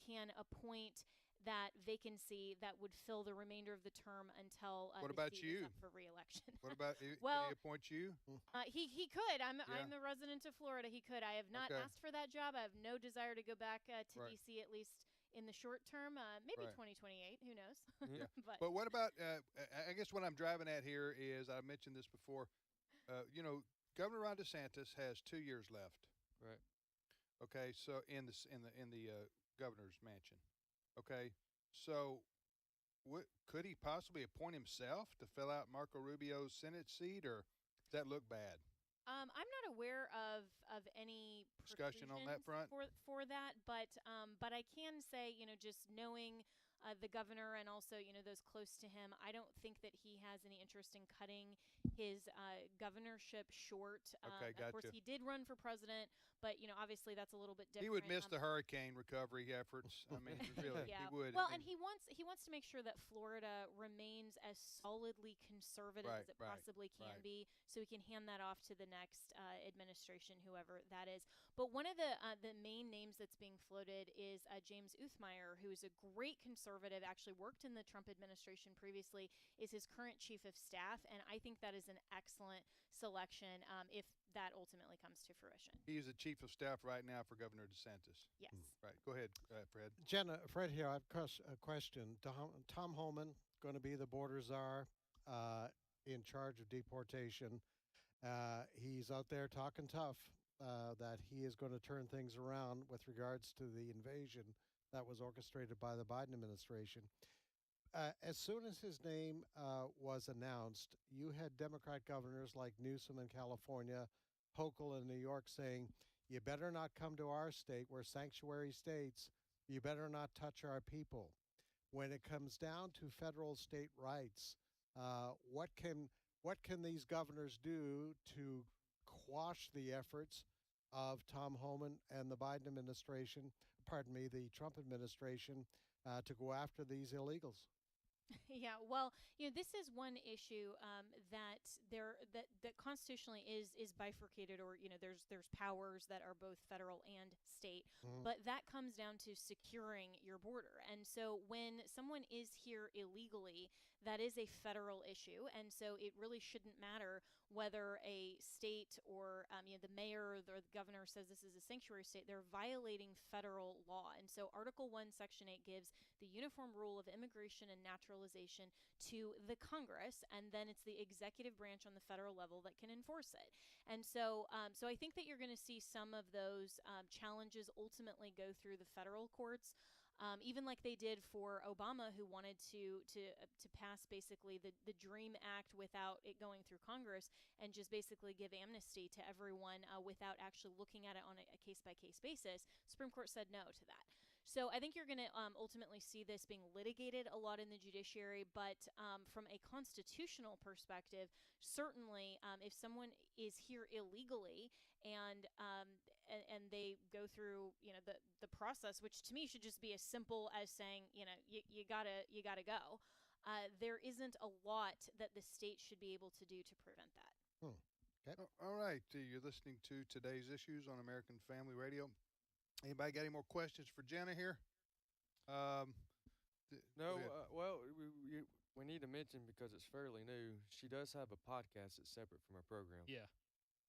can appoint that vacancy that would fill the remainder of the term until what about the seat you? is up for re-election. What about well, can he appoint you? He could. I'm the resident of Florida. He could. I have not Okay. asked for that job. I have no desire to go back to Right. D.C. at least in the short term. Maybe Right. 2028. Who knows? Yeah. but what about? I guess what I'm driving at here is, I mentioned this before. Governor Ron DeSantis has 2 years left. Right. Okay, so in the governor's mansion. Okay, so could he possibly appoint himself to fill out Marco Rubio's Senate seat, or does that look bad? I'm not aware of any Discussion on that preclusions front? for that, but I can say, just knowing the governor and also, those close to him. I don't think that he has any interest in cutting his governorship short. Okay, Of course, he did run for president, but, obviously that's a little bit different. He would miss the hurricane recovery efforts. I mean, really, yeah. he would. Well, and he wants to make sure that Florida remains as solidly conservative as it possibly can be, so he can hand that off to the next administration, whoever that is. But one of the main names that's being floated is James Uthmeyer, who is a great conservative, actually worked in the Trump administration previously, is his current chief of staff, and I think that is an excellent selection if that ultimately comes to fruition. He is the chief of staff right now for Governor DeSantis. Yes. Right. Go ahead, Fred. Jenna, Fred here. I have a question. Tom Homan going to be the border czar in charge of deportation. He's out there talking tough that he is going to turn things around with regards to the invasion that was orchestrated by the Biden administration. As soon as his name was announced, you had Democrat governors like Newsom in California, Hochul in New York saying, you better not come to our state. We're sanctuary states. You better not touch our people. When it comes down to federal state rights, what can these governors do to quash the efforts of Tom Homan and the Biden administration, the Trump administration, to go after these illegals? Yeah, well, this is one issue that constitutionally is bifurcated, or there's powers that are both federal and state, but that comes down to securing your border. And so when someone is here illegally, that is a federal issue, and so it really shouldn't matter whether a state or the mayor or the governor says this is a sanctuary state. They're violating federal law. And so Article 1, Section 8 gives the uniform rule of immigration and naturalization to the Congress, and then it's the executive branch on the federal level that can enforce it. And so so I think that you're going to see some of those challenges ultimately go through the federal courts. Even like they did for Obama, who wanted to pass basically the DREAM Act without it going through Congress and just basically give amnesty to everyone without actually looking at it on a case-by-case basis. Supreme Court said no to that. So I think you're going to ultimately see this being litigated a lot in the judiciary, but from a constitutional perspective, certainly if someone is here illegally and they go through the process, which to me should just be as simple as saying you gotta go. There isn't a lot that the state should be able to do to prevent that. Okay. All right, you're listening to Today's Issues on American Family Radio. Anybody got any more questions for Jenna here? No. Well, we need to mention, because it's fairly new, she does have a podcast that's separate from her program. Yeah.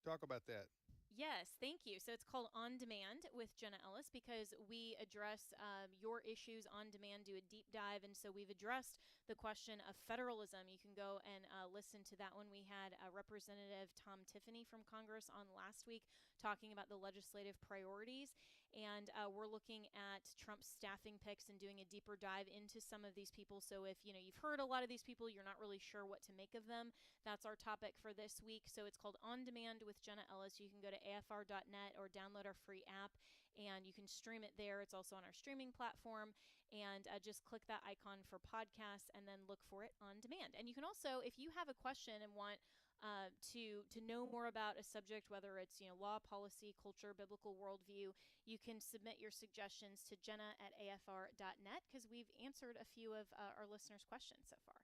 Talk about that. Yes, thank you. So it's called On Demand with Jenna Ellis, because we address your issues on demand, do a deep dive. And so we've addressed the question of federalism. You can go and listen to that one. We had Representative Tom Tiffany from Congress on last week talking about the legislative priorities. And we're looking at Trump's staffing picks and doing a deeper dive into some of these people. So if you've heard a lot of these people, you're not really sure what to make of them, that's our topic for this week. So it's called On Demand with Jenna Ellis. You can go to afr.net or download our free app, and you can stream it there. It's also on our streaming platform, and just click that icon for podcasts and then look for it on demand. And you can also, if you have a question and want to know more about a subject, whether it's law, policy, culture, biblical worldview, you can submit your suggestions to jenna@afr.net, because we've answered a few of our listeners' questions so far.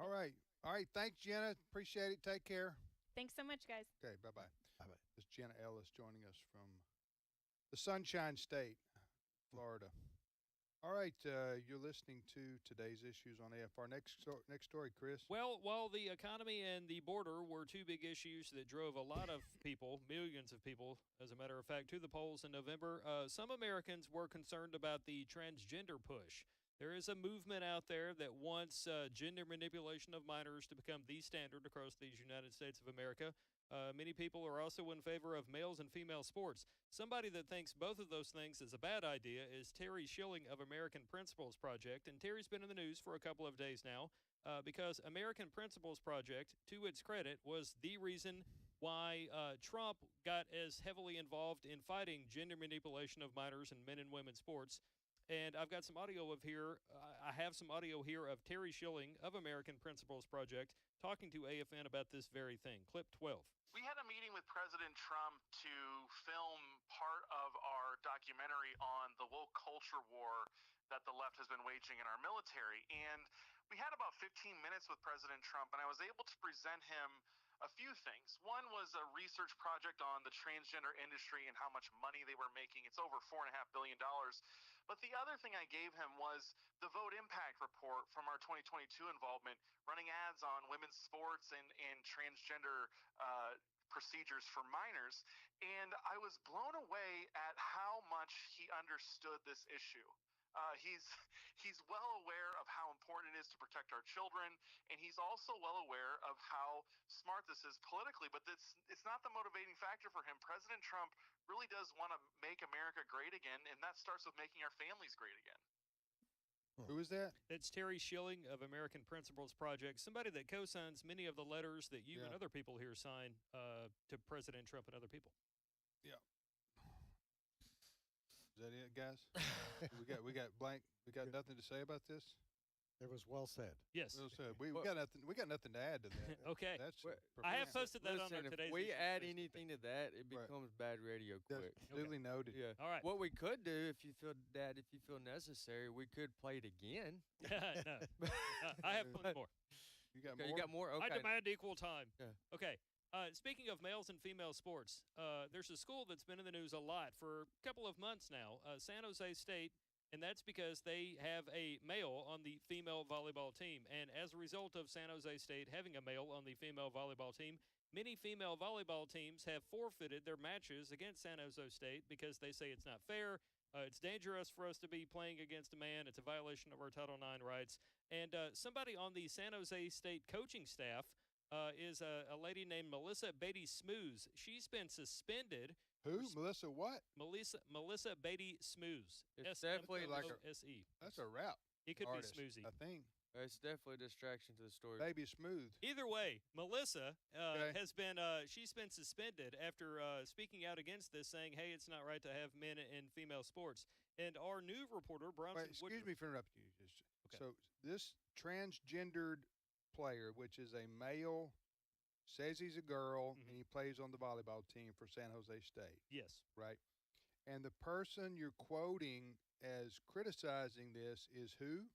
All right. Thanks, Jenna. Appreciate it. Take care. Thanks so much, guys. Okay. Bye-bye. Bye-bye. This is Jenna Ellis joining us from the Sunshine State, Florida. All right, you're listening to Today's Issues on AFR. Next story, Chris. Well, while the economy and the border were two big issues that drove a lot of people, millions of people, as a matter of fact, to the polls in November, some Americans were concerned about the transgender push. There is a movement out there that wants gender manipulation of minors to become the standard across these United States of America. Many people are also in favor of males and female sports. Somebody that thinks both of those things is a bad idea is Terry Schilling of American Principles Project. And Terry's been in the news for a couple of days now because American Principles Project, to its credit, was the reason why Trump got as heavily involved in fighting gender manipulation of minors and men and women's sports And I've got some audio of here. I have some audio here of Terry Schilling of American Principles Project talking to AFN about this very thing. Clip 12. We had a meeting with President Trump to film part of our documentary on the woke culture war that the left has been waging in our military. And we had about 15 minutes with President Trump, and I was able to present him a few things. One was a research project on the transgender industry and how much money they were making. It's over $4.5 billion. But the other thing I gave him was the vote impact report from our 2022 involvement, running ads on women's sports and transgender procedures for minors. And I was blown away at how much he understood this issue. He's well aware of how important it is to protect our children, and he's also well aware of how smart this is politically, but it's not the motivating factor for him. President Trump really does want to make America great again, and that starts with making our families great again. Who is that? It's Terry Schilling of American Principles Project, somebody that co-signs many of the letters that you and other people here sign to President Trump and other people. Yeah. Is that it, guys? we got blank. We got nothing to say about this. It was well said. Yes. Well said. We got nothing. We got nothing to add to that. Okay. That's I have posted that on our Listen, today's. if we issue add Facebook anything to that, it becomes bad radio quick. Duly noted. Yeah. All right. What we could do, if you feel necessary, we could play it again. No. I have plenty more. You got Okay, more? You got more? Okay. I demand equal time. Yeah. Okay. Speaking of males and female sports, there's a school that's been in the news a lot for a couple of months now, San Jose State, and that's because they have a male on the female volleyball team. And as a result of San Jose State having a male on the female volleyball team, many female volleyball teams have forfeited their matches against San Jose State because they say it's not fair. It's dangerous for us to be playing against a man. It's a violation of our Title IX rights. And somebody on the San Jose State coaching staff is a lady named Melissa Beatty Smooze. She's been suspended. Who? Melissa what? Melissa Beatty Smooze. It's definitely like S-E. That's a rap. It could artist, be Smoozy. I think. It's definitely a distraction to the story. Baby Smooth. Either way, Melissa has been she's been suspended after speaking out against this, saying, "Hey, it's not right to have men in female sports." And our new reporter, Bronson Excuse me for interrupting you. Okay. So this transgendered player, which is a male, says he's a girl, and he plays on the volleyball team for San Jose State. Yes. Right? And the person you're quoting as criticizing this is who?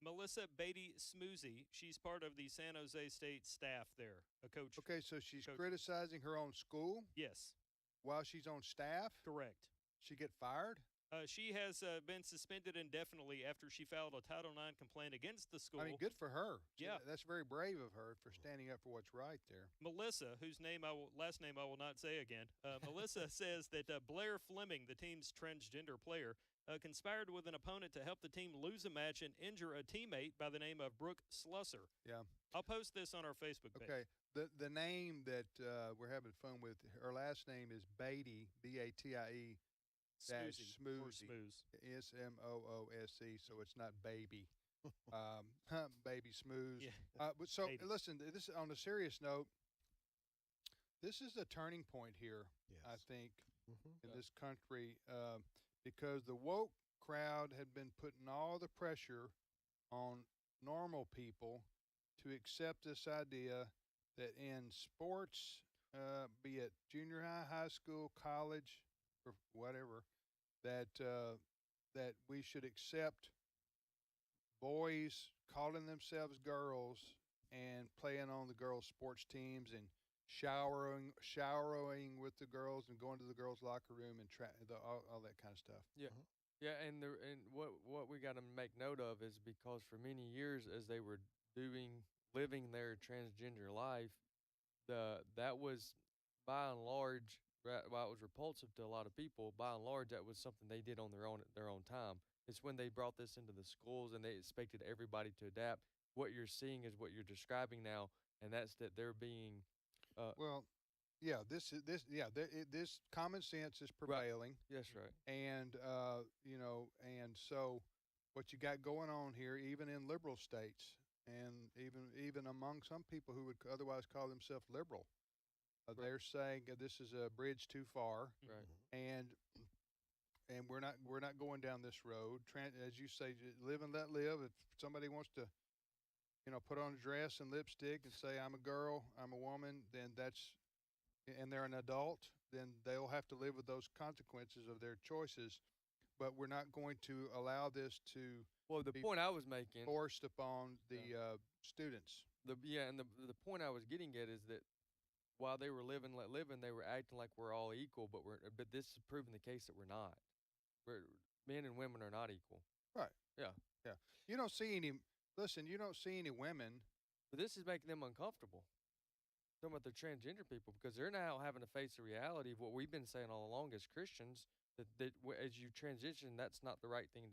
Melissa Beatty Smoozy. She's part of the San Jose State staff there, a coach. Okay, so she's criticizing her own school? Yes. While she's on staff? Correct. She get fired? She has been suspended indefinitely after she filed a Title IX complaint against the school. I mean, good for her. Yeah. That's very brave of her for standing up for what's right there. Melissa, whose last name I will not say again, Melissa says that Blair Fleming, the team's transgender player, conspired with an opponent to help the team lose a match and injure a teammate by the name of Brooke Slusser. Yeah. I'll post this on our Facebook page. Okay. The name that we're having fun with, her last name is Beatty, B-A-T-I-E. Smoozy. S-M-O-O-S-E, so it's not baby. Baby Smooze. Yeah. But so, Baby. listen, this on a serious note, this is a turning point here, I think, in this country, because the woke crowd had been putting all the pressure on normal people to accept this idea that in sports, be it junior high, high school, college, or whatever, that we should accept boys calling themselves girls and playing on the girls' sports teams and showering with the girls and going to the girls' locker room and all that kind of stuff. Yeah. Yeah, and what we got to make note of is because for many years as they were living their transgender life, that was by and large, while it was repulsive to a lot of people, by and large that was something they did on their own time. It's when they brought this into the schools and they expected everybody to adapt. What you're seeing is what you're describing now, and that's that they're being this common sense is prevailing. Right. Yes, right. And and so what you got going on here, even in liberal states, and even among some people who would otherwise call themselves liberal, they're saying this is a bridge too far. Right. And and we're not going down this road. As you say, live and let live. If somebody wants to, put on a dress and lipstick and say I'm a girl, I'm a woman, then and they're an adult, then they'll have to live with those consequences of their choices. But we're not going to allow this to. Well, the point I was making forced upon the students. The point I was getting at is that while they were living, let living, they were acting like we're all equal, but this is proving the case that we're not. Men and women are not equal. Right. Yeah. Yeah. You don't see any. Listen, you don't see any women. But this is making them uncomfortable. Talking about the transgender people, because they're now having to face the reality of what we've been saying all along as Christians, that as you transition, that's not the right thing.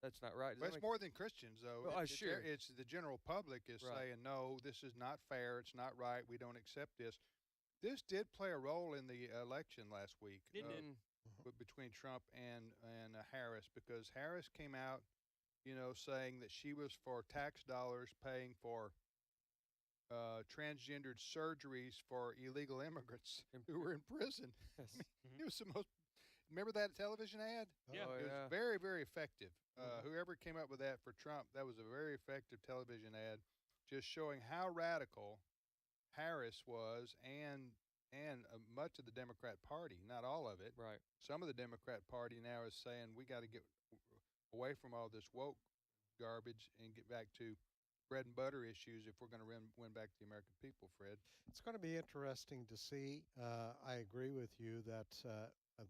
That's not right. But it's more than Christians, though. Well, sure. It's the general public is saying, no, this is not fair. It's not right. We don't accept this. This did play a role in the election last week between Trump and Harris, because Harris came out, saying that she was for tax dollars paying for transgendered surgeries for illegal immigrants who were in prison. Yes. It was the most. Remember that television ad? Yeah. It was very, very effective. Whoever came up with that for Trump, that was a very effective television ad, just showing how radical Harris was and much of the Democrat Party, not all of it. Right. Some of the Democrat Party now is saying we got to get away from all this woke garbage and get back to bread and butter issues if we're going to win back the American people, Fred. It's going to be interesting to see. I agree with you that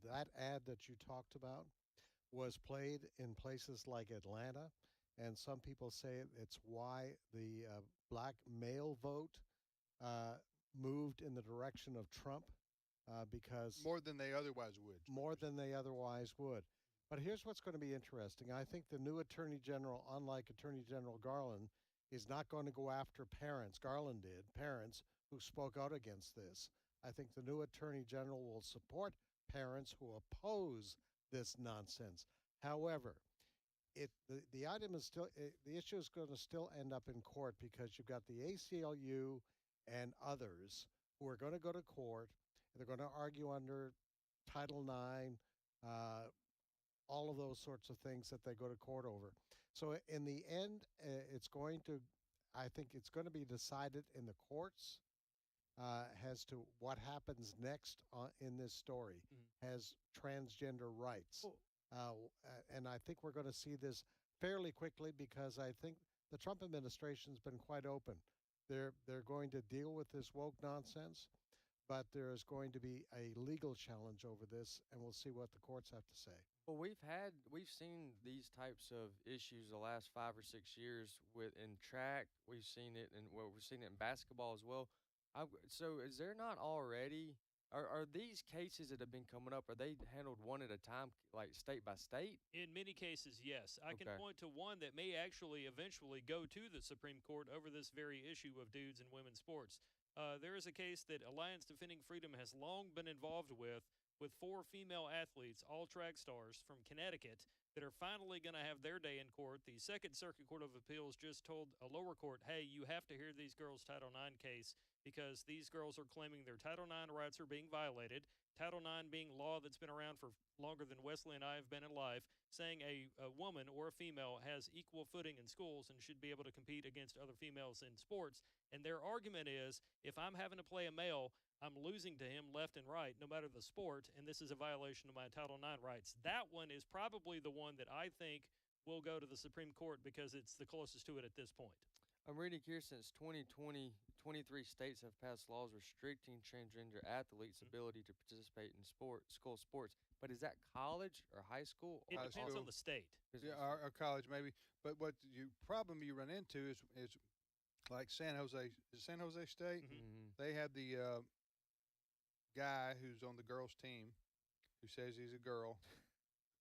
that ad that you talked about was played in places like Atlanta, and some people say it's why the black male vote moved in the direction of Trump, because more than they otherwise would. More than they otherwise would. But here's what's going to be interesting. I think the new Attorney General, unlike Attorney General Garland, is not going to go after parents. Garland did, parents who spoke out against this. I think the new Attorney General will support parents who oppose this nonsense. However, the item is still, the issue is going to still end up in court, because you've got the ACLU and others who are going to go to court. They're going to argue under Title IX, all of those sorts of things that they go to court over. So in the end, I think it's going to be decided in the courts as to what happens next in this story, as transgender rights. And I think we're going to see this fairly quickly, because I think the Trump administration's been quite open. They're going to deal with this woke nonsense, but there is going to be a legal challenge over this, and we'll see what the courts have to say. Well, we've seen these types of issues the last 5 or 6 years in track. We've seen it we've seen it in basketball as well. So is there not already? Are these cases that have been coming up, are they handled one at a time, like state by state? In many cases, yes. I can point to one that may actually eventually go to the Supreme Court over this very issue of dudes and women's sports. There is a case that Alliance Defending Freedom has long been involved with 4 female athletes, all track stars from Connecticut, that are finally going to have their day in court. The Second Circuit Court of Appeals just told a lower court, hey, you have to hear these girls' Title IX case, because these girls are claiming their Title IX rights are being violated. Title IX being law that's been around for longer than Wesley and I have been in life, saying a woman or a female has equal footing in schools and should be able to compete against other females in sports. And their argument is, if I'm having to play a male, I'm losing to him left and right, no matter the sport, and this is a violation of my Title IX rights. That one is probably the one that I think will go to the Supreme Court, because it's the closest to it at this point. I'm reading here, since 2020, 23 states have passed laws restricting transgender athletes' ability to participate in school sports. But is that college or high school? It depends on the state. Yeah, or college maybe. But what problem you run into is like San Jose State. Mm-hmm. They have the guy who's on the girls' team who says he's a girl.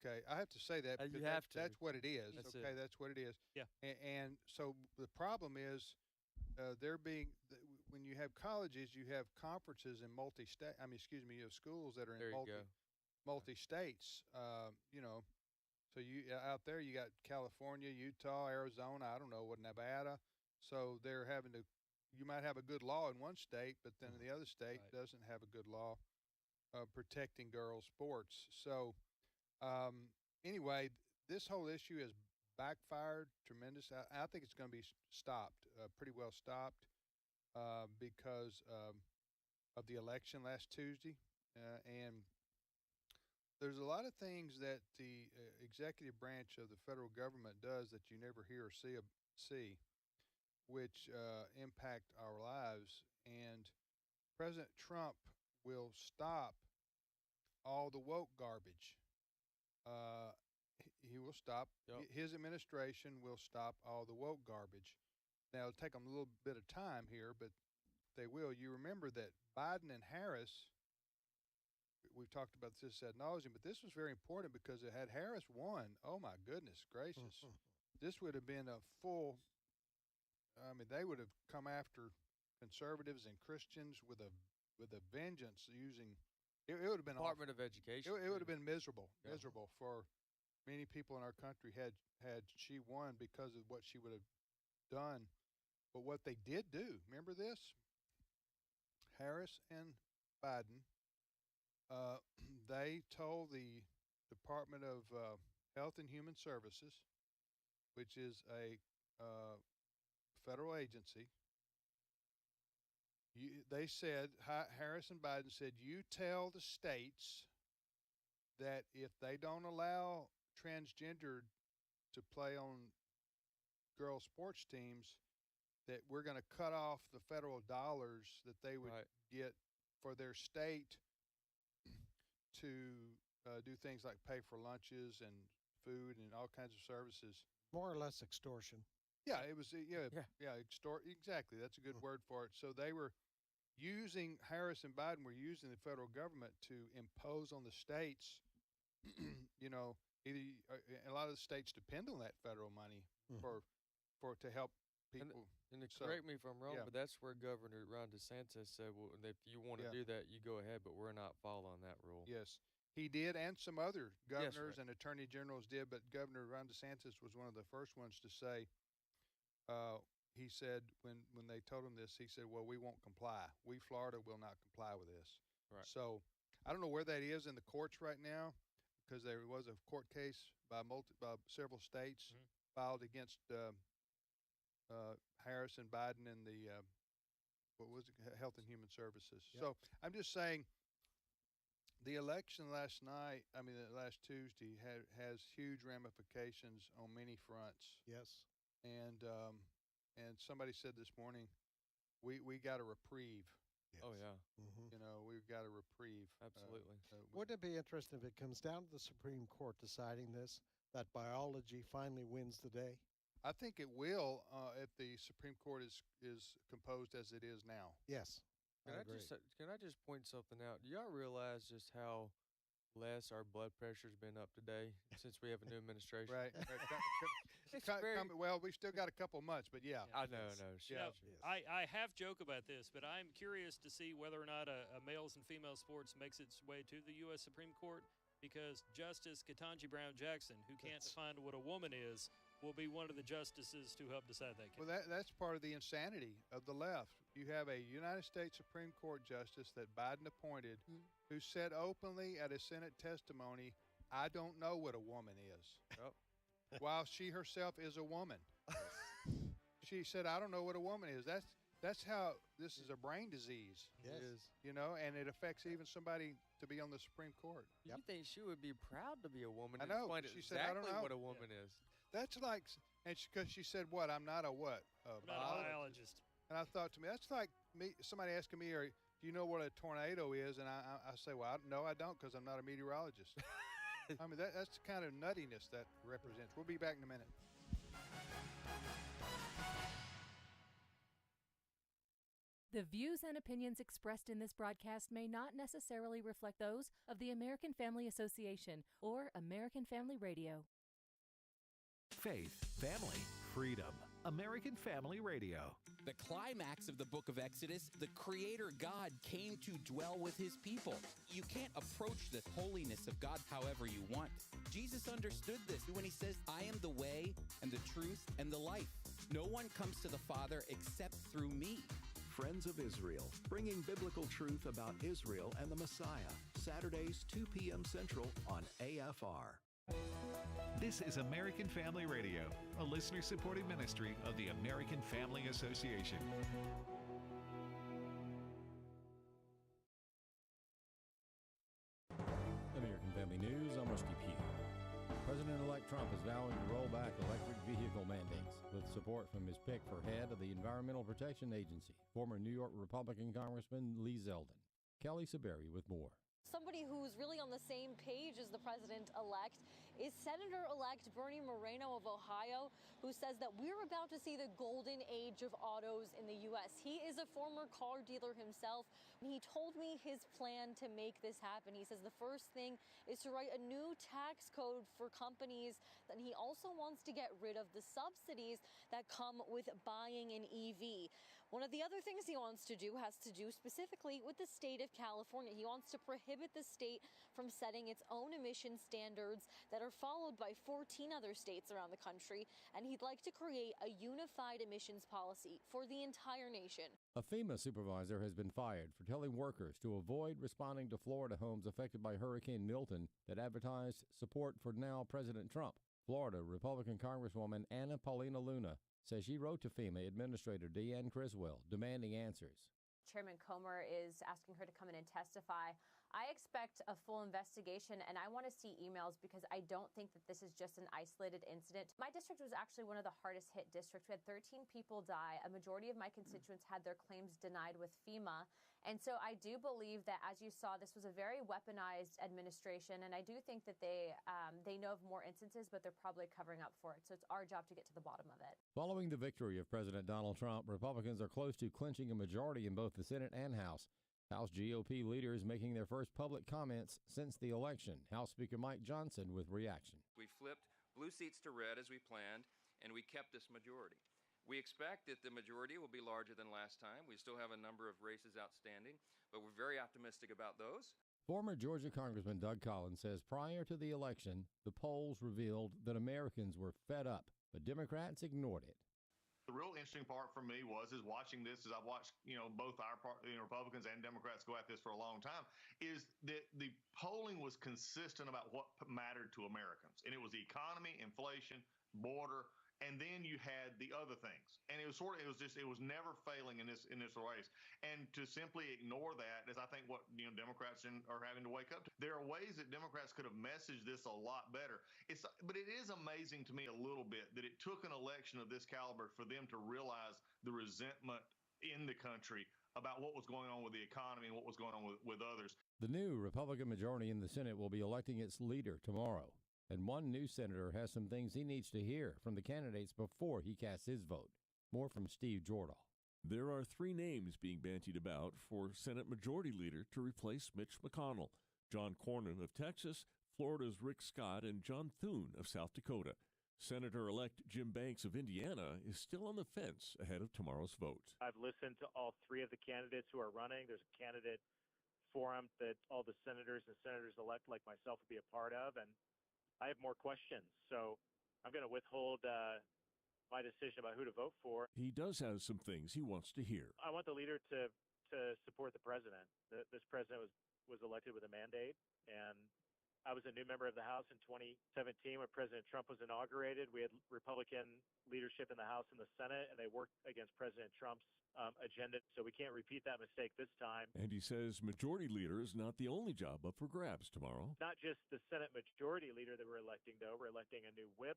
Okay, I have to say that because that's what it is. That's what it is. Yeah. And so the problem is when you have colleges, you have conferences in multi-state. You have schools that are in multi-states. So you out there you got California, Utah, Arizona. I don't know what, Nevada. So they're having to. You might have a good law in one state, but then the other state doesn't have a good law protecting girls' sports. So Anyway, this whole issue has backfired tremendous. I think it's going to be stopped, pretty well stopped, because of the election last Tuesday. And there's a lot of things that the executive branch of the federal government does that you never hear or see, which impact our lives. And President Trump will stop all the woke garbage. He will stop. Yep. His administration will stop all the woke garbage. Now, it'll take them a little bit of time here, but they will. You remember that Biden and Harris, we've talked about this ad nauseum, but this was very important because it had Harris won. Oh, my goodness gracious. This would have been a full, they would have come after conservatives and Christians with a vengeance using, it would have been Department of Education. It would have been miserable for many people in our country had she won because of what she would have done. But what they did do, remember this? Harris and Biden, they told the Department of Health and Human Services, which is a federal agency, they said, Harris and Biden said, you tell the states that if they don't allow transgender to play on girls' sports teams, that we're going to cut off the federal dollars that they would get for their state to do things like pay for lunches and food and all kinds of services. More or less extortion. Yeah, it was. Exactly. That's a good word for it. So they were using, Harris and Biden were using the federal government to impose on the states, a lot of the states depend on that federal money to help people. And correct me if I'm wrong, but that's where Governor Ron DeSantis said, well, if you want to do that, you go ahead, but we're not following that rule. Yes, he did, and some other governors and attorney generals did, but Governor Ron DeSantis was one of the first ones to say, he said, when they told him this, he said, well, we won't comply. We, Florida, will not comply with this. Right. So I don't know where that is in the courts right now, because there was a court case by several states filed against Harris and Biden and the Health and Human Services. Yep. So I'm just saying, the election last Tuesday has huge ramifications on many fronts. Yes. And somebody said this morning, we got a reprieve. Yes. Oh yeah. Mm-hmm. We've got a reprieve. Absolutely. Wouldn't it be interesting if it comes down to the Supreme Court deciding this, that biology finally wins the day? I think it will if the Supreme Court is composed as it is now. Yes. Can I just point something out? Do y'all realize just how less our blood pressure's been up today since we have a new administration? Right. Well, we still got a couple months, but yeah. I know. I half joke about this, but I'm curious to see whether or not a males and female sports makes its way to the U.S. Supreme Court, because Justice Ketanji Brown Jackson, who can't define what a woman is, will be one of the justices to help decide that case. Well, that's part of the insanity of the left. You have a United States Supreme Court justice that Biden appointed who said openly at a Senate testimony, I don't know what a woman is. Yep. While she herself is a woman. She said, I don't know what a woman is. That's how this is a brain disease. Yes. It is. And it affects even somebody to be on the Supreme Court. You think she would be proud to be a woman? I know. She said, I don't know what a woman is. That's like, because she said, what? I'm not a what? I'm not a biologist. And I thought to me, that's like somebody asking me, do you know what a tornado is? And I say, well, no, I don't, because I'm not a meteorologist. That's the kind of nuttiness that represents. We'll be back in a minute. The views and opinions expressed in this broadcast may not necessarily reflect those of the American Family Association or American Family Radio. Faith, family, freedom. American Family Radio. The climax of the book of Exodus, the Creator God came to dwell with his people. You can't approach the holiness of God however you want. Jesus understood this when he says, I am the way and the truth and the life. No one comes to the Father except through me. Friends of Israel, bringing biblical truth about Israel and the Messiah, Saturdays, 2 p.m. Central on AFR. This is American Family Radio, a listener-supported ministry of the American Family Association. American Family News, I'm Rusty Pugh. President-elect Trump is vowing to roll back electric vehicle mandates with support from his pick for head of the Environmental Protection Agency, former New York Republican Congressman Lee Zeldin. Kelly Saberi with more. Somebody who's really on the same page as the president-elect is Senator-elect Bernie Moreno of Ohio, who says that we're about to see the golden age of autos in the U.S. He is a former car dealer himself. He told me his plan to make this happen. He says the first thing is to write a new tax code for companies. Then he also wants to get rid of the subsidies that come with buying an EV. One of the other things he wants to do has to do specifically with the state of California. He wants to prohibit the state from setting its own emission standards that are followed by 14 other states around the country, and he'd like to create a unified emissions policy for the entire nation. A FEMA supervisor has been fired for telling workers to avoid responding to Florida homes affected by Hurricane Milton that advertised support for now President Trump. Florida Republican Congresswoman Anna Paulina Luna says she wrote to FEMA Administrator Deanne Criswell demanding answers. Chairman Comer is asking her to come in and testify. I expect a full investigation, and I want to see emails because I don't think that this is just an isolated incident. My district was actually one of the hardest hit districts. We had 13 people die. A majority of my constituents had their claims denied with FEMA. And so I do believe that, as you saw, this was a very weaponized administration, and I do think that they know of more instances, but they're probably covering up for it. So it's our job to get to the bottom of it. Following the victory of President Donald Trump, Republicans are close to clinching a majority in both the Senate and House. House GOP leaders making their first public comments since the election. House Speaker Mike Johnson with reaction. We flipped blue seats to red as we planned, and we kept this majority. We expect that the majority will be larger than last time. We still have a number of races outstanding, but we're very optimistic about those. Former Georgia Congressman Doug Collins says prior to the election, the polls revealed that Americans were fed up, but Democrats ignored it. The real interesting part for me was watching this, as I've watched, both our Republicans and Democrats go at this for a long time, is that the polling was consistent about what mattered to Americans. And it was the economy, inflation, border, and then you had the other things. And it was never failing in this race. And to simply ignore that is, I think, what Democrats are having to wake up to. There are ways that Democrats could have messaged this a lot better. But it is amazing to me a little bit that it took an election of this caliber for them to realize the resentment in the country about what was going on with the economy and what was going on with others. The new Republican majority in the Senate will be electing its leader tomorrow. And one new senator has some things he needs to hear from the candidates before he casts his vote. More from Steve Jordahl. There are 3 names being bandied about for Senate Majority Leader to replace Mitch McConnell: John Cornyn of Texas, Florida's Rick Scott, and John Thune of South Dakota. Senator-elect Jim Banks of Indiana is still on the fence ahead of tomorrow's vote. I've listened to all 3 of the candidates who are running. There's a candidate forum that all the senators and senators-elect like myself will be a part of, and I have more questions, so I'm going to withhold my decision about who to vote for. He does have some things he wants to hear. I want the leader to support the president. This president was elected with a mandate, and I was a new member of the House in 2017 when President Trump was inaugurated. We had Republican leadership in the House and the Senate, and they worked against President Trump's agenda, so we can't repeat that mistake this time. And he says majority leader is not the only job up for grabs tomorrow. Not just the Senate majority leader that we're electing, though. We're electing a new whip.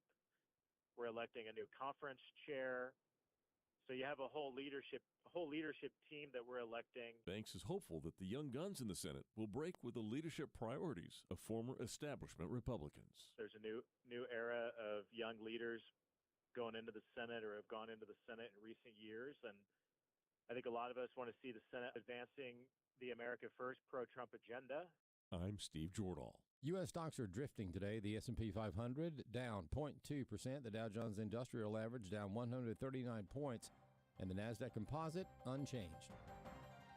We're electing a new conference chair. So you have a whole leadership team that we're electing. Banks is hopeful that the young guns in the Senate will break with the leadership priorities of former establishment Republicans. There's a new era of young leaders going into the Senate or have gone into the Senate in recent years, and I think a lot of us want to see the Senate advancing the America First pro-Trump agenda. I'm Steve Jordahl. U.S. stocks are drifting today. The S&P 500 down 0.2%. The Dow Jones Industrial Average down 139 points. And the NASDAQ Composite unchanged.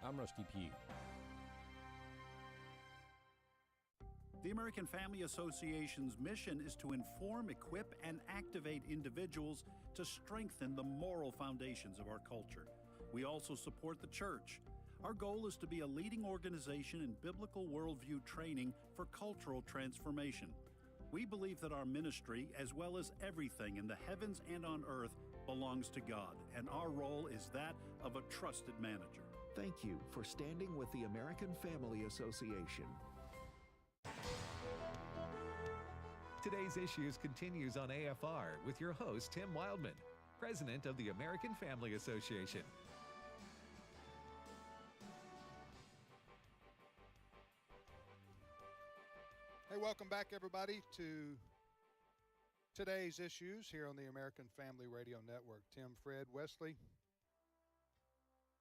I'm Rusty Pugh. The American Family Association's mission is to inform, equip, and activate individuals to strengthen the moral foundations of our culture. We also support the church. Our goal is to be a leading organization in biblical worldview training for cultural transformation. We believe that our ministry, as well as everything in the heavens and on earth, belongs to God, and our role is that of a trusted manager. Thank you for standing with the American Family Association. Today's Issues continues on AFR with your host, Tim Wildman, President of the American Family Association. Hey, welcome back, everybody, to Today's Issues here on the American Family Radio Network. Tim, Fred, Wesley,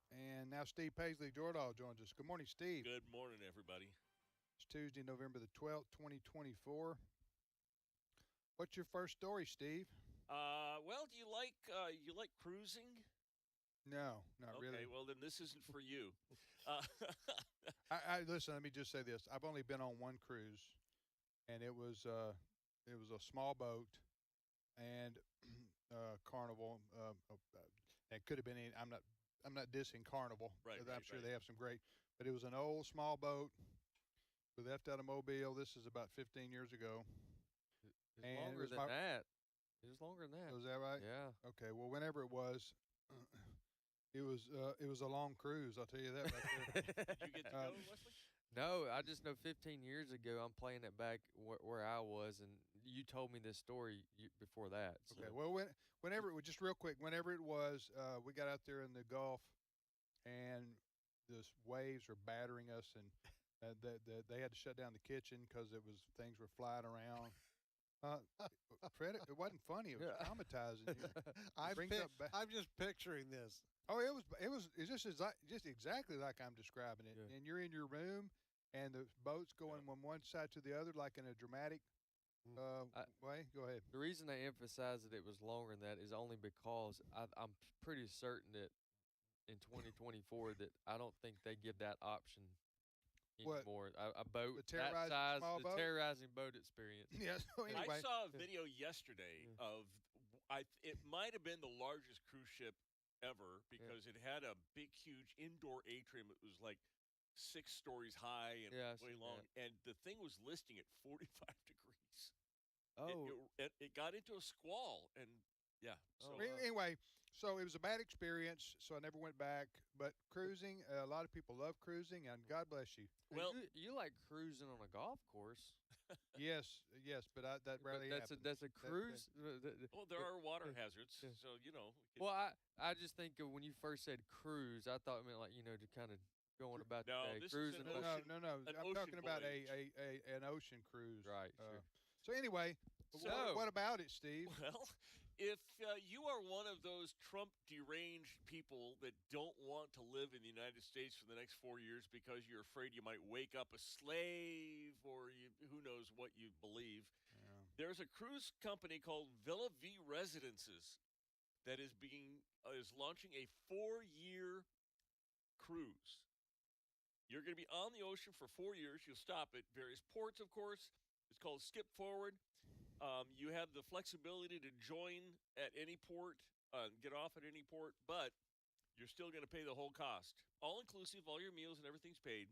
and now Steve Paisley Jordahl joins us. Good morning, Steve. Good morning, everybody. It's Tuesday, November the 12th, 2024. What's your first story, Steve? Well, do you like cruising? No, not okay, really. Well, then this isn't for you. I listen. Let me just say this: I've only been on one cruise, and it was a small boat, and Carnival. It could have been. I'm not dissing Carnival. Right. I'm sure they have some great, but it was an old small boat. We left out of Mobile. This is about 15 years ago. It's longer than that. It was longer than that. Was that right? Yeah. Okay. Well, whenever it was, it was a long cruise. I'll tell you that right there. Did you get to go, Wesley? No, I just know 15 years ago, I'm playing it back where I was, and you told me this story before that. So. Okay. Well, whenever it was, just real quick, whenever it was, we got out there in the Gulf, and the waves were battering us, and they had to shut down the kitchen because things were flying around. Fred, it wasn't funny. It was traumatizing. I'm just picturing this. Oh, it was just exactly like I'm describing it. Yeah. And you're in your room, and the boat's going from one side to the other, like in a dramatic way. Go ahead. The reason I emphasize that it was longer than that is only because I'm pretty certain that in 2024 that I don't think they give that option anymore. A boat that size, the terrorizing boat experience. Yeah. So anyway. I saw a video yesterday of it might have been the largest cruise ship ever because it had a big, huge indoor atrium. It was like 6 stories high and way long, and the thing was listing at 45 degrees. Oh, it got into a squall, and yeah. So anyway, so it was a bad experience. So I never went back. But cruising, a lot of people love cruising, and God bless you. Well, you like cruising on a golf course. yes, but that rarely happens. That's a cruise. Well, there are water hazards, so you know. Well, I just think of when you first said cruise, I thought it meant like to kind of going about the day. Cruising. No. I'm talking about an ocean cruise. Right. Sure. So anyway, what about it, Steve? Well, if you are one of those Trump deranged people that don't want to live in the United States for the next 4 years because you're afraid you might wake up a slave or who knows what you believe, there's a cruise company called Villa V Residences that is launching a 4-year cruise. You're going to be on the ocean for 4 years. You'll stop at various ports, of course. It's called Skip Forward. You have the flexibility to join at any port, get off at any port, but you're still going to pay the whole cost. All inclusive, all your meals and everything's paid.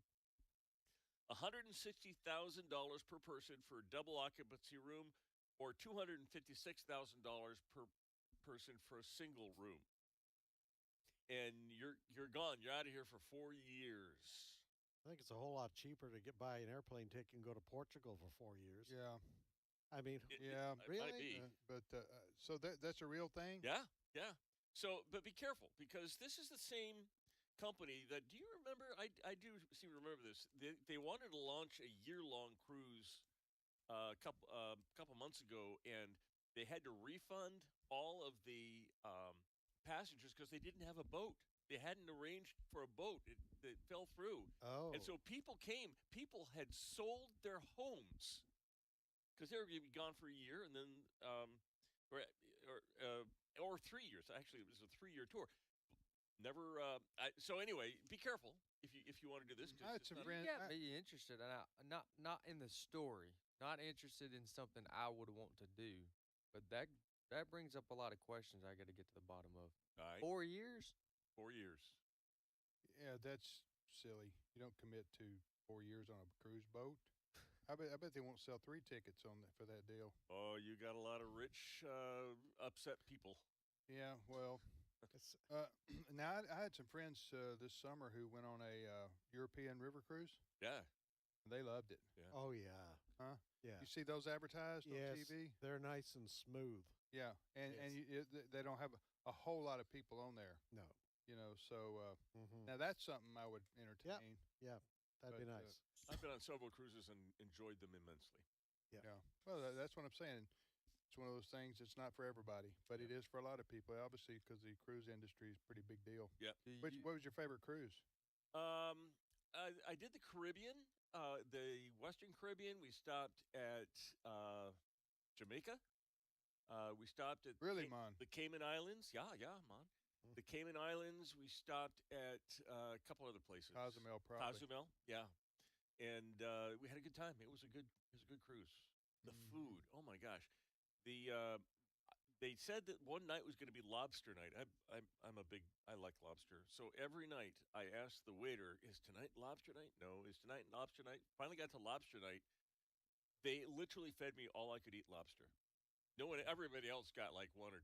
$160,000 per person for a double occupancy room, or $256,000 per person for a single room. And you're gone. You're out of here for 4 years. I think it's a whole lot cheaper to buy an airplane ticket and go to Portugal for 4 years. Yeah. I mean, really? Might be. But so that's a real thing? Yeah. So, but be careful, because this is the same company that, do you remember? I do seem to remember this. They wanted to launch a year-long cruise a couple months ago, and they had to refund all of the passengers because they didn't have a boat. They hadn't arranged for a boat. It fell through. Oh. And so people came. People had sold their homes because they were going to be gone for a year, and then or 3 years. Actually, it was a 3-year tour. Never. So anyway, be careful if you want to do this. You got me interested, not in the story. Not interested in something I would want to do, but that brings up a lot of questions I got to get to the bottom of. All right. 4 years. 4 years. Yeah, that's silly. You don't commit to 4 years on a cruise boat. I bet they won't sell 3 tickets for that deal. Oh, you got a lot of rich, upset people. Yeah, well, now I had some friends this summer who went on a European river cruise. Yeah. They loved it. Yeah. Oh, yeah. Huh? Yeah. You see those advertised on Yes, TV? they're nice and smooth. Yeah, and they don't have a whole lot of people on there. No. You know, so now that's something I would entertain. Yeah, that'd be nice. I've been on several cruises and enjoyed them immensely. Yeah. Well, that's what I'm saying. It's one of those things. It's not for everybody, but it is for a lot of people. Obviously, because the cruise industry is a pretty big deal. Yeah. What was your favorite cruise? I did the Caribbean, the Western Caribbean. We stopped at Jamaica. We stopped at Man? The Cayman Islands. Yeah, man. The Cayman Islands. We stopped at a couple other places. Cozumel, probably. Cozumel, yeah. And we had a good time. It was a good cruise. The food, oh my gosh. They said that one night was going to be lobster night. I like lobster. So every night I asked the waiter, "Is tonight lobster night?" "No." "Is tonight lobster night?" Finally got to lobster night. They literally fed me all I could eat lobster. No one, everybody else got like one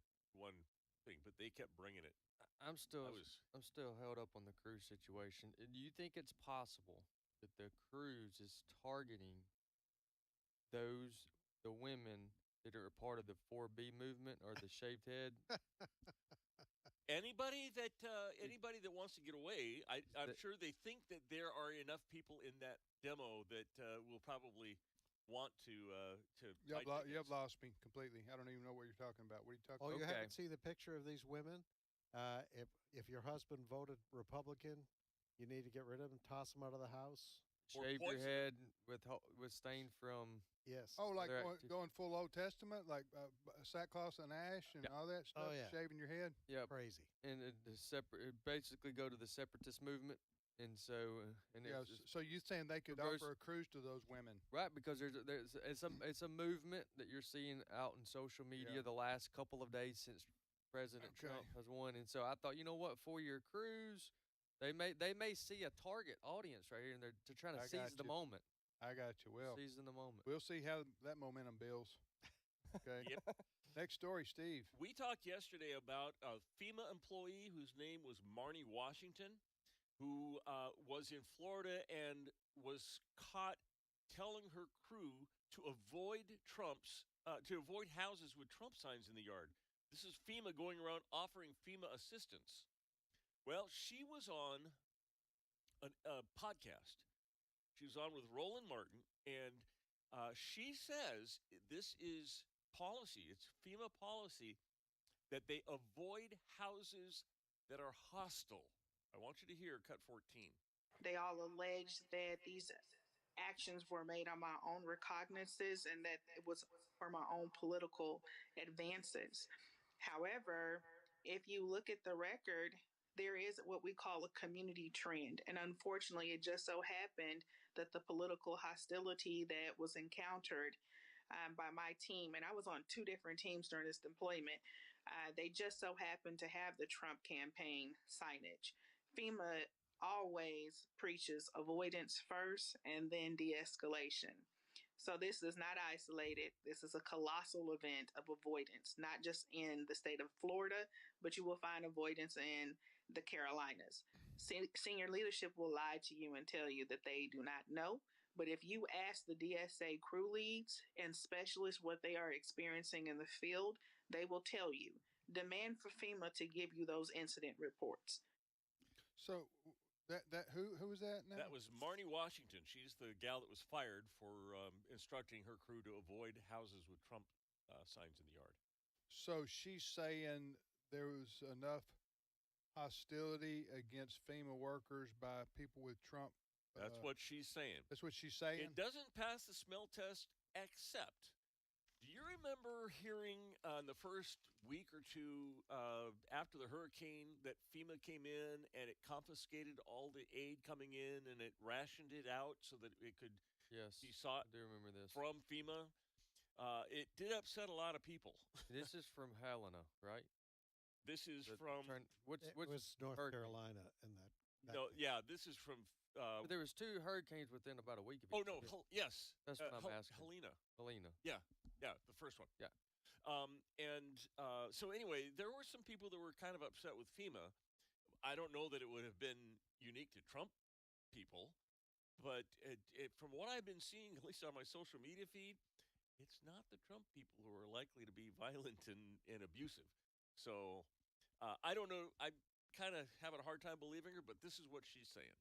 thing, but they kept bringing it. I'm still held up on the cruise situation. Do you think it's possible that the cruise is targeting the women that are a part of the 4B movement or the shaved head? Anybody that wants to get away, I'm sure they think that there are enough people in that demo that will probably want to. You have lost me completely. I don't even know what you're talking about. What are you talking about? You haven't seen the picture of these women? If your husband voted Republican, you need to get rid of him, toss him out of the house. Shave your head with stain from. Yes. Oh, like going full Old Testament, like sackcloth and ash and all that stuff, shaving your head? Yeah. Crazy. And basically go to the separatist movement. And so, so you saying they could offer a cruise to those women, right? Because it's a movement that you're seeing out in social media the last couple of days since President Trump has won. And so I thought, you know what, 4-year cruise, they may see a target audience right here, and they're trying to seize the moment. I got you. Well, seizing the moment. We'll see how that momentum builds. Okay. Yep. Next story, Steve. We talked yesterday about a FEMA employee whose name was Marnie Washington, who was in Florida and was caught telling her crew to avoid houses with Trump signs in the yard. This is FEMA going around offering FEMA assistance. Well, she was on a podcast. She was on with Roland Martin, and she says this is policy. It's FEMA policy that they avoid houses that are hostile. I want you to hear cut 14. They all allege that these actions were made on my own recognizances and that it was for my own political advances. However, if you look at the record, there is what we call a community trend. And unfortunately, it just so happened that the political hostility that was encountered by my team, and I was on 2 different teams during this deployment, they just so happened to have the Trump campaign signage. FEMA always preaches avoidance first and then de-escalation. So this is not isolated. This is a colossal event of avoidance, not just in the state of Florida, but you will find avoidance in the Carolinas. Senior leadership will lie to you and tell you that they do not know. But if you ask the DSA crew leads and specialists what they are experiencing in the field, they will tell you. Demand for FEMA to give you those incident reports. So who was that now? That was Marnie Washington. She's the gal that was fired for instructing her crew to avoid houses with Trump signs in the yard. So she's saying there was enough hostility against FEMA workers by people with Trump. That's what she's saying. That's what she's saying? It doesn't pass the smell test, except, do you remember hearing in the first week or two after the hurricane that FEMA came in and it confiscated all the aid coming in and it rationed it out so that it could be sought I do remember this. from FEMA? It did upset a lot of people. This is from Helena, right? This is from It was North Carolina in that. No, yeah, this is from. But there was 2 hurricanes within about a week of Oh each no! other. Yes, That's what I'm asking. Helena. Helena. Yeah, the first one. Yeah. So anyway, there were some people that were kind of upset with FEMA. I don't know that it would have been unique to Trump people, but from what I've been seeing, at least on my social media feed, it's not the Trump people who are likely to be violent and abusive. So I don't know. I'm kind of having a hard time believing her, but this is what she's saying.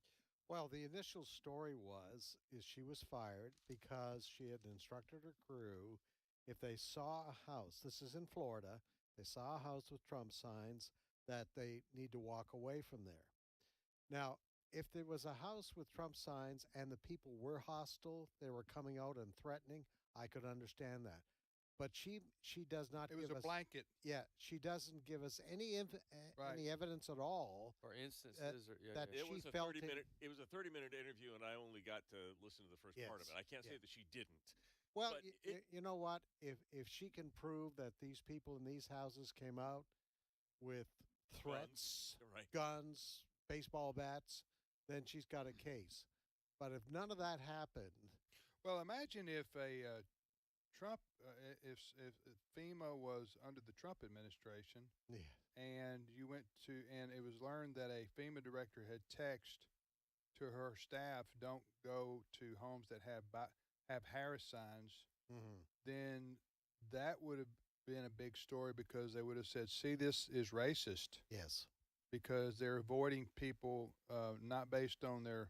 Well, the initial story is she was fired because she had instructed her crew if they saw a house, this is in Florida, they saw a house with Trump signs, that they need to walk away from there. Now, if there was a house with Trump signs and the people were hostile, they were coming out and threatening, I could understand that. But she does not. It was a blanket. Yeah, she doesn't give us any any evidence at all, or instances, that it she was a felt 30-minute. It was a 30-minute interview, and I only got to listen to the first part of it. I can't say that she didn't. Well, but you know what? If she can prove that these people in these houses came out with threats, guns, baseball bats, then she's got a case. But if none of that happened, well, imagine if a Trump, if FEMA was under the Trump administration, and you went to, and it was learned that a FEMA director had texted to her staff, "Don't go to homes that have Harris signs," then that would have been a big story because they would have said, "See, this is racist." Yes, because they're avoiding people not based on their.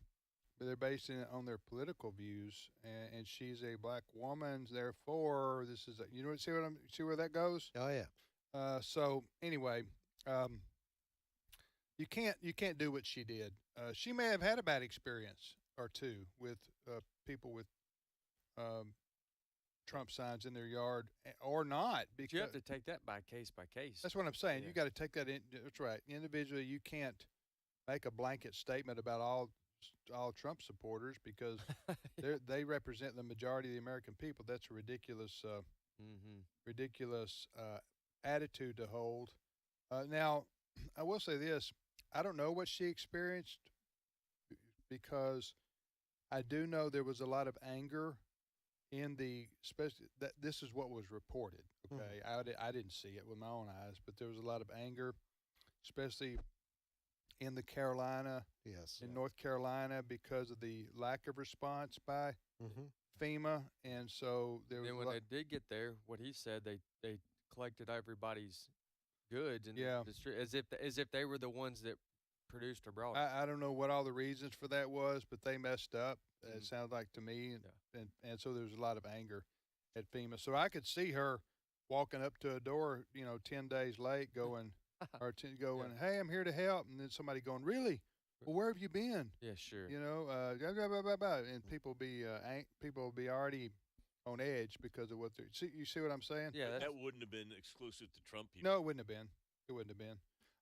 But they're based on their political views, and she's a black woman. Therefore, this is see where that goes. Oh yeah. So anyway, you can't do what she did. She may have had a bad experience or two with people with Trump signs in their yard, or not. Because you have to take that by case. That's what I'm saying. Yeah. You got to take that in. That's right. Individually, you can't make a blanket statement about all Trump supporters because they represent the majority of the American people. That's a ridiculous attitude to hold. Now, I will say this: I don't know what she experienced because I do know there was a lot of anger in especially that this is what was reported. Okay, I didn't see it with my own eyes, but there was a lot of anger, especially in the North Carolina, because of the lack of response by FEMA, and so there was. Then when they did get there, what he said, they collected everybody's goods and as if they were the ones that produced or brought it. I don't know what all the reasons for that was, but they messed up. It sounded like to me, and so there was a lot of anger at FEMA. So I could see her walking up to a door, 10 days late, going. Hey, I'm here to help, and then somebody going, really? Well, where have you been? Yeah, sure. And people will be already on edge because of what they're. You see what I'm saying? Yeah, that wouldn't have been exclusive to Trump people. No, it wouldn't have been. It wouldn't have been.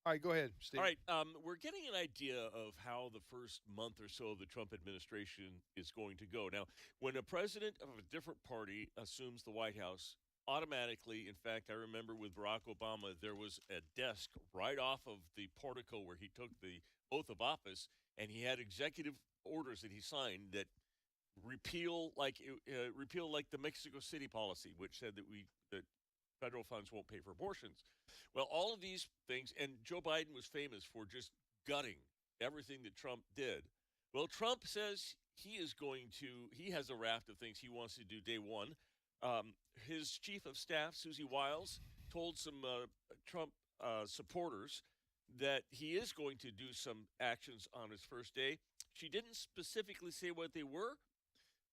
All right, go ahead, Steve. All right, we're getting an idea of how the first month or so of the Trump administration is going to go. Now, when a president of a different party assumes the White House, automatically, in fact, I remember with Barack Obama, there was a desk right off of the portico where he took the oath of office, and he had executive orders that he signed that repeal like the Mexico City policy, which said that federal funds won't pay for abortions. Well, all of these things, and Joe Biden was famous for just gutting everything that Trump did. Well, Trump says he has a raft of things he wants to do day one. His chief of staff, Susie Wiles, told some Trump supporters that he is going to do some actions on his first day. She didn't specifically say what they were,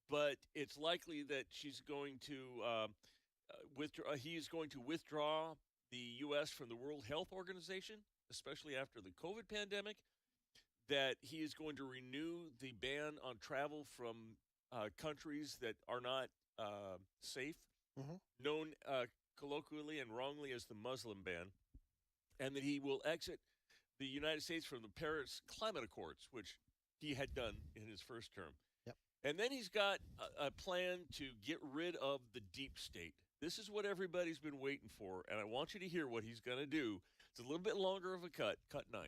but it's likely that she's going to withdraw. He is going to withdraw the U.S. from the World Health Organization, especially after the COVID pandemic. That he is going to renew the ban on travel from countries that are not safe, known colloquially and wrongly as the Muslim ban, and that he will exit the United States from the Paris Climate Accords, which he had done in his first term. Yep. And then he's got a plan to get rid of the deep state. This is what everybody's been waiting for, and I want you to hear what he's going to do. It's a little bit longer of a cut 9.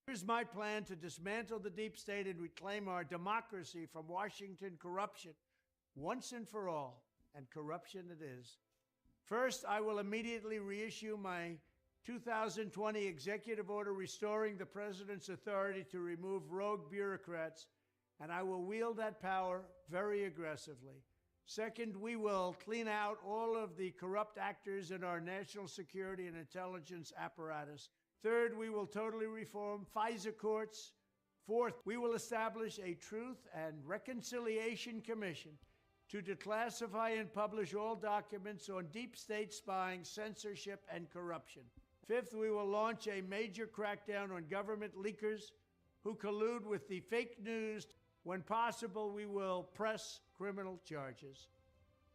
Here's my plan to dismantle the deep state and reclaim our democracy from Washington corruption once and for all, and corruption it is. First, I will immediately reissue my 2020 executive order restoring the president's authority to remove rogue bureaucrats, and I will wield that power very aggressively. Second, we will clean out all of the corrupt actors in our national security and intelligence apparatus. Third, we will totally reform FISA courts. Fourth, we will establish a Truth and Reconciliation Commission to declassify and publish all documents on deep state spying, censorship, and corruption. Fifth, we will launch a major crackdown on government leakers who collude with the fake news. When possible, we will press criminal charges.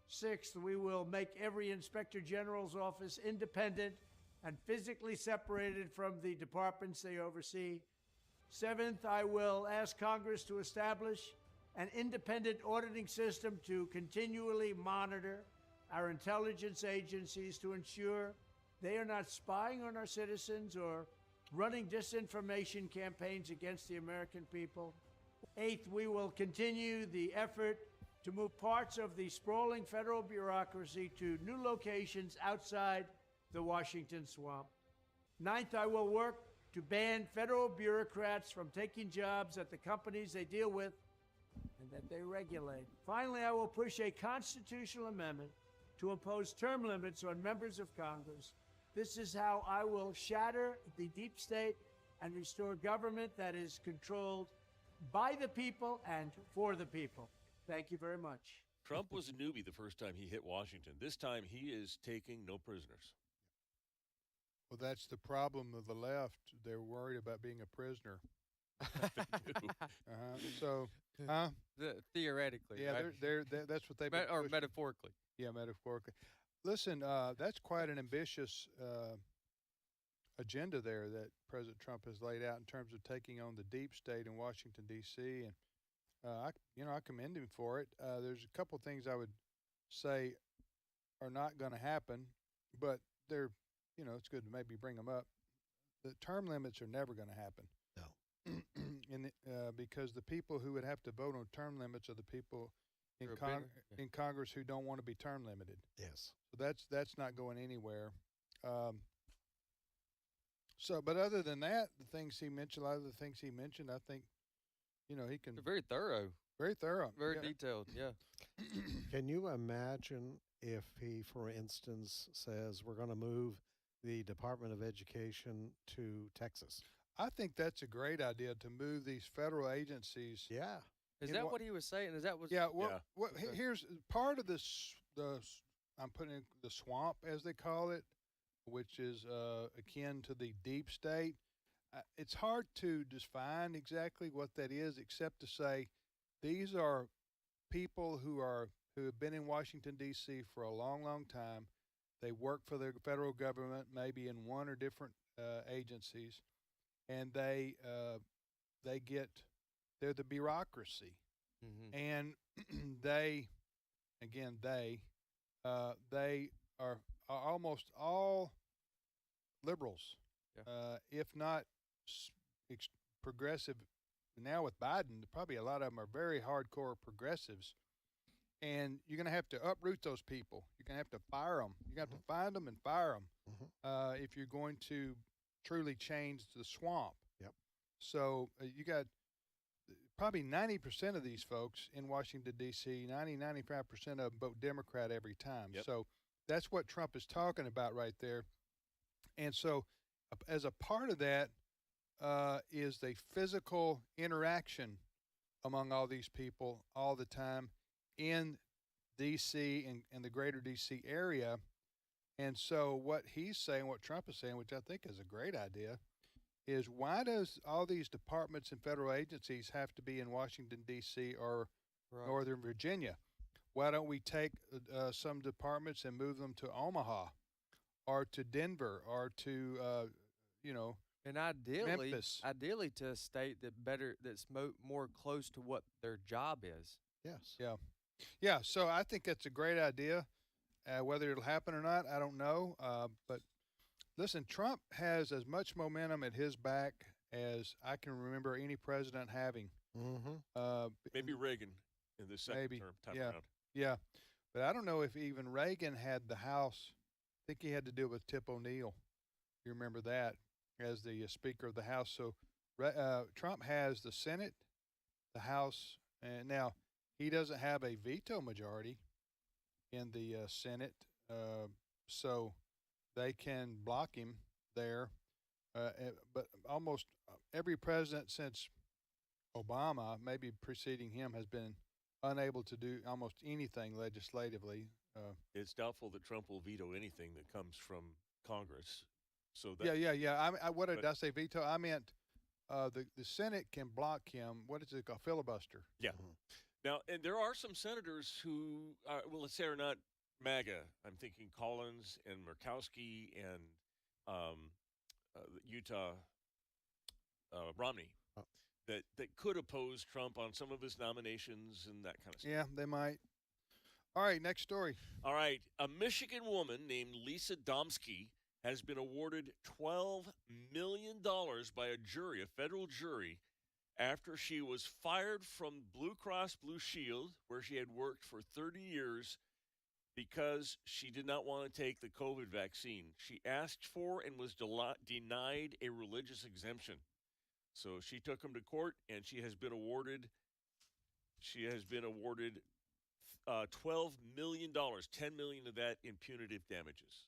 Sixth, we will make every Inspector General's office independent and physically separated from the departments they oversee. Seventh, I will ask Congress to establish an independent auditing system to continually monitor our intelligence agencies to ensure they are not spying on our citizens or running disinformation campaigns against the American people. Eighth, we will continue the effort to move parts of the sprawling federal bureaucracy to new locations outside the Washington swamp. Ninth, I will work to ban federal bureaucrats from taking jobs at the companies they deal with and that they regulate. Finally, I will push a constitutional amendment to impose term limits on members of Congress. This is how I will shatter the deep state and restore government that is controlled by the people and for the people. Thank you very much. Trump was a newbie the first time he hit Washington. This time he is taking no prisoners. Well, that's the problem of the left. They're worried about being a prisoner. Theoretically, yeah, right? that's what they've or metaphorically. Yeah, metaphorically. Listen, that's quite an ambitious agenda there that President Trump has laid out in terms of taking on the deep state in Washington D.C. And I commend him for it. There's a couple things I would say are not going to happen, but they're, it's good to maybe bring them up. The term limits are never going to happen. No. Because the people who would have to vote on term limits are the people in Congress who don't want to be term limited. Yes. So that's not going anywhere. But other than that, a lot of the things he mentioned, I think, he can. They're very thorough. Very thorough. Very detailed. Yeah. Can you imagine if he, for instance, says we're going to move the Department of Education to Texas? I think that's a great idea to move these federal agencies. Yeah. Is that what he was saying? Is that what? Yeah. Here's part of this. I'm putting in the swamp, as they call it, which is akin to the deep state. It's hard to define exactly what that is, except to say these are people who have been in Washington D.C. for a long, long time. They work for the federal government, maybe in one or different agencies, and they're the bureaucracy, and they are almost all liberals, if not progressive. Now with Biden, probably a lot of them are very hardcore progressives, and you're going to have to uproot those people. You're going to have to fire them. You're going to have to find them and fire them if you're going to truly change the swamp. Yep. So you got probably 90% of these folks in Washington, D.C., 95% of them vote Democrat every time. Yep. So that's what Trump is talking about right there. And so as a part of that is the physical interaction among all these people all the time in D.C. and the greater D.C. area. And so what he's saying, what Trump is saying, which I think is a great idea, is why does all these departments and federal agencies have to be in Washington, D.C. or Northern Virginia? Why don't we take some departments and move them to Omaha or to Denver or to, and ideally, Memphis? Ideally to a state that's more close to what their job is. Yes. Yeah. Yeah, so I think that's a great idea. Whether it'll happen or not, I don't know. But listen, Trump has as much momentum at his back as I can remember any president having. Maybe Reagan in the second time around. Yeah, but I don't know if even Reagan had the House. I think he had to deal with Tip O'Neill. You remember that as the Speaker of the House. So Trump has the Senate, the House, and now he doesn't have a veto majority in the Senate, so they can block him there. But almost every president since Obama, maybe preceding him, has been unable to do almost anything legislatively. It's doubtful that Trump will veto anything that comes from Congress. So yeah. What did I say? Veto? I meant the Senate can block him. What is it called? Filibuster. Yeah. Now, and there are some senators who, let's say, are not MAGA. I'm thinking Collins and Murkowski and Utah Romney that could oppose Trump on some of his nominations and that kind of stuff. Yeah, they might. All right, next story. All right, a Michigan woman named Lisa Domsky has been awarded $12 million by a federal jury, after she was fired from Blue Cross Blue Shield, where she had worked for 30 years, because she did not want to take the COVID vaccine. She asked for and was denied a religious exemption. So she took him to court, and she has been awarded $12 million, $10 million of that in punitive damages.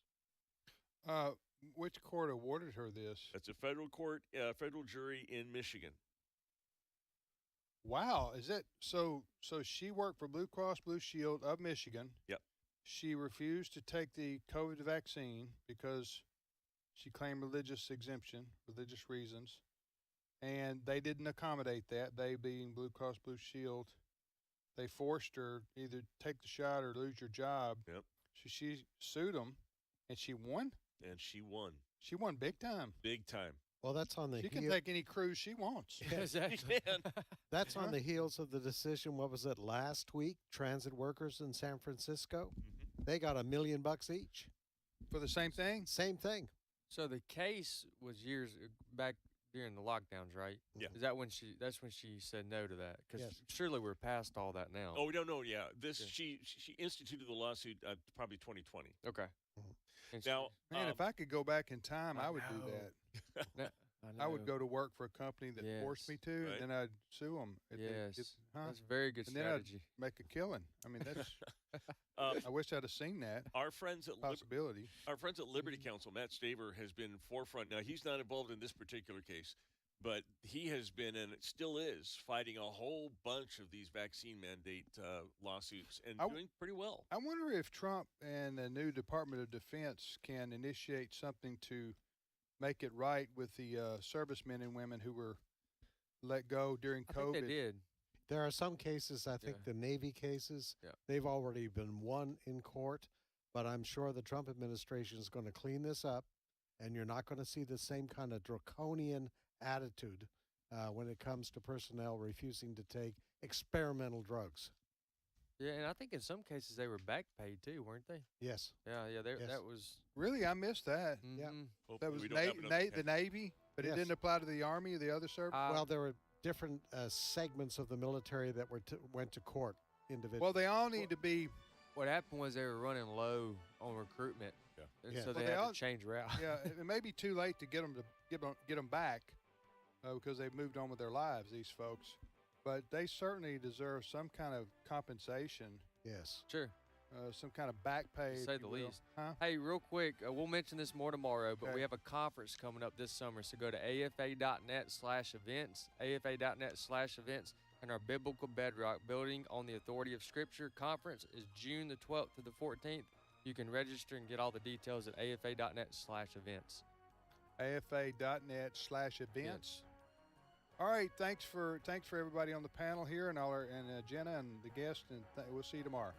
Which court awarded her this? That's a federal court, federal jury in Michigan. Wow, is that so? So she worked for Blue Cross Blue Shield of Michigan. Yep. She refused to take the COVID vaccine because she claimed religious reasons, and they didn't accommodate that. They, being Blue Cross Blue Shield, they forced her either take the shot or lose your job. Yep. So she sued them, and she won. And she won. She won big time. Big time. Well, that's on the She can take any cruise she wants. Exactly. That's on the heels of the decision. What was it last week? Transit workers in San Francisco, they got $1 million each for the same thing. Same thing. So the case was years back during the lockdowns, right? Yeah. Is that when that's when she said no to that? Because Yes. surely we're past all that now. Oh, we don't know. Yeah, she instituted the lawsuit probably 2020. Okay. And now, man, if I could go back in time, I would do that. I would go to work for a company that forced me to, Right. and then I'd sue them. Yes, that's a very good and strategy. Then I'd make a killing. I mean, that's. I wish I'd have seen that. Our friends at possibility. Our friends at Liberty Counsel, Matt Staver, has been forefront. Now, he's not involved in this particular case, but he has been, and it still is, fighting a whole bunch of these vaccine mandate lawsuits and doing pretty well. I wonder if Trump and the new Department of Defense can initiate something to make it right with the servicemen and women who were let go during COVID. I think they did. There are some cases, I think the Navy cases, they've already been won in court, but I'm sure the Trump administration is going to clean this up, and you're not going to see the same kind of draconian attitude when it comes to personnel refusing to take experimental drugs. Yeah, and I think in some cases they were back paid too, weren't they? Yes. Yeah. That was really. I missed that. Yeah, that was the Navy, but it didn't apply to the Army or the other service. Well, there were different segments of the military that went to court individually. Well, they all need to be. What happened was they were running low on recruitment, and so they had to change route. Yeah, it may be too late to get them back because they've moved on with their lives. These folks. But they certainly deserve some kind of compensation. Yes. Sure. Some kind of back pay. To say the least. Huh? Hey, real quick, we'll mention this more tomorrow, but we have a conference coming up this summer. So go to afa.net/events, afa.net/events, and our Biblical Bedrock Building on the Authority of Scripture conference is June the 12th to the 14th. You can register and get all the details at afa.net/events. afa.net/events. Yes. All right, thanks for everybody on the panel here, and Jenna and the guest, and we'll see you tomorrow.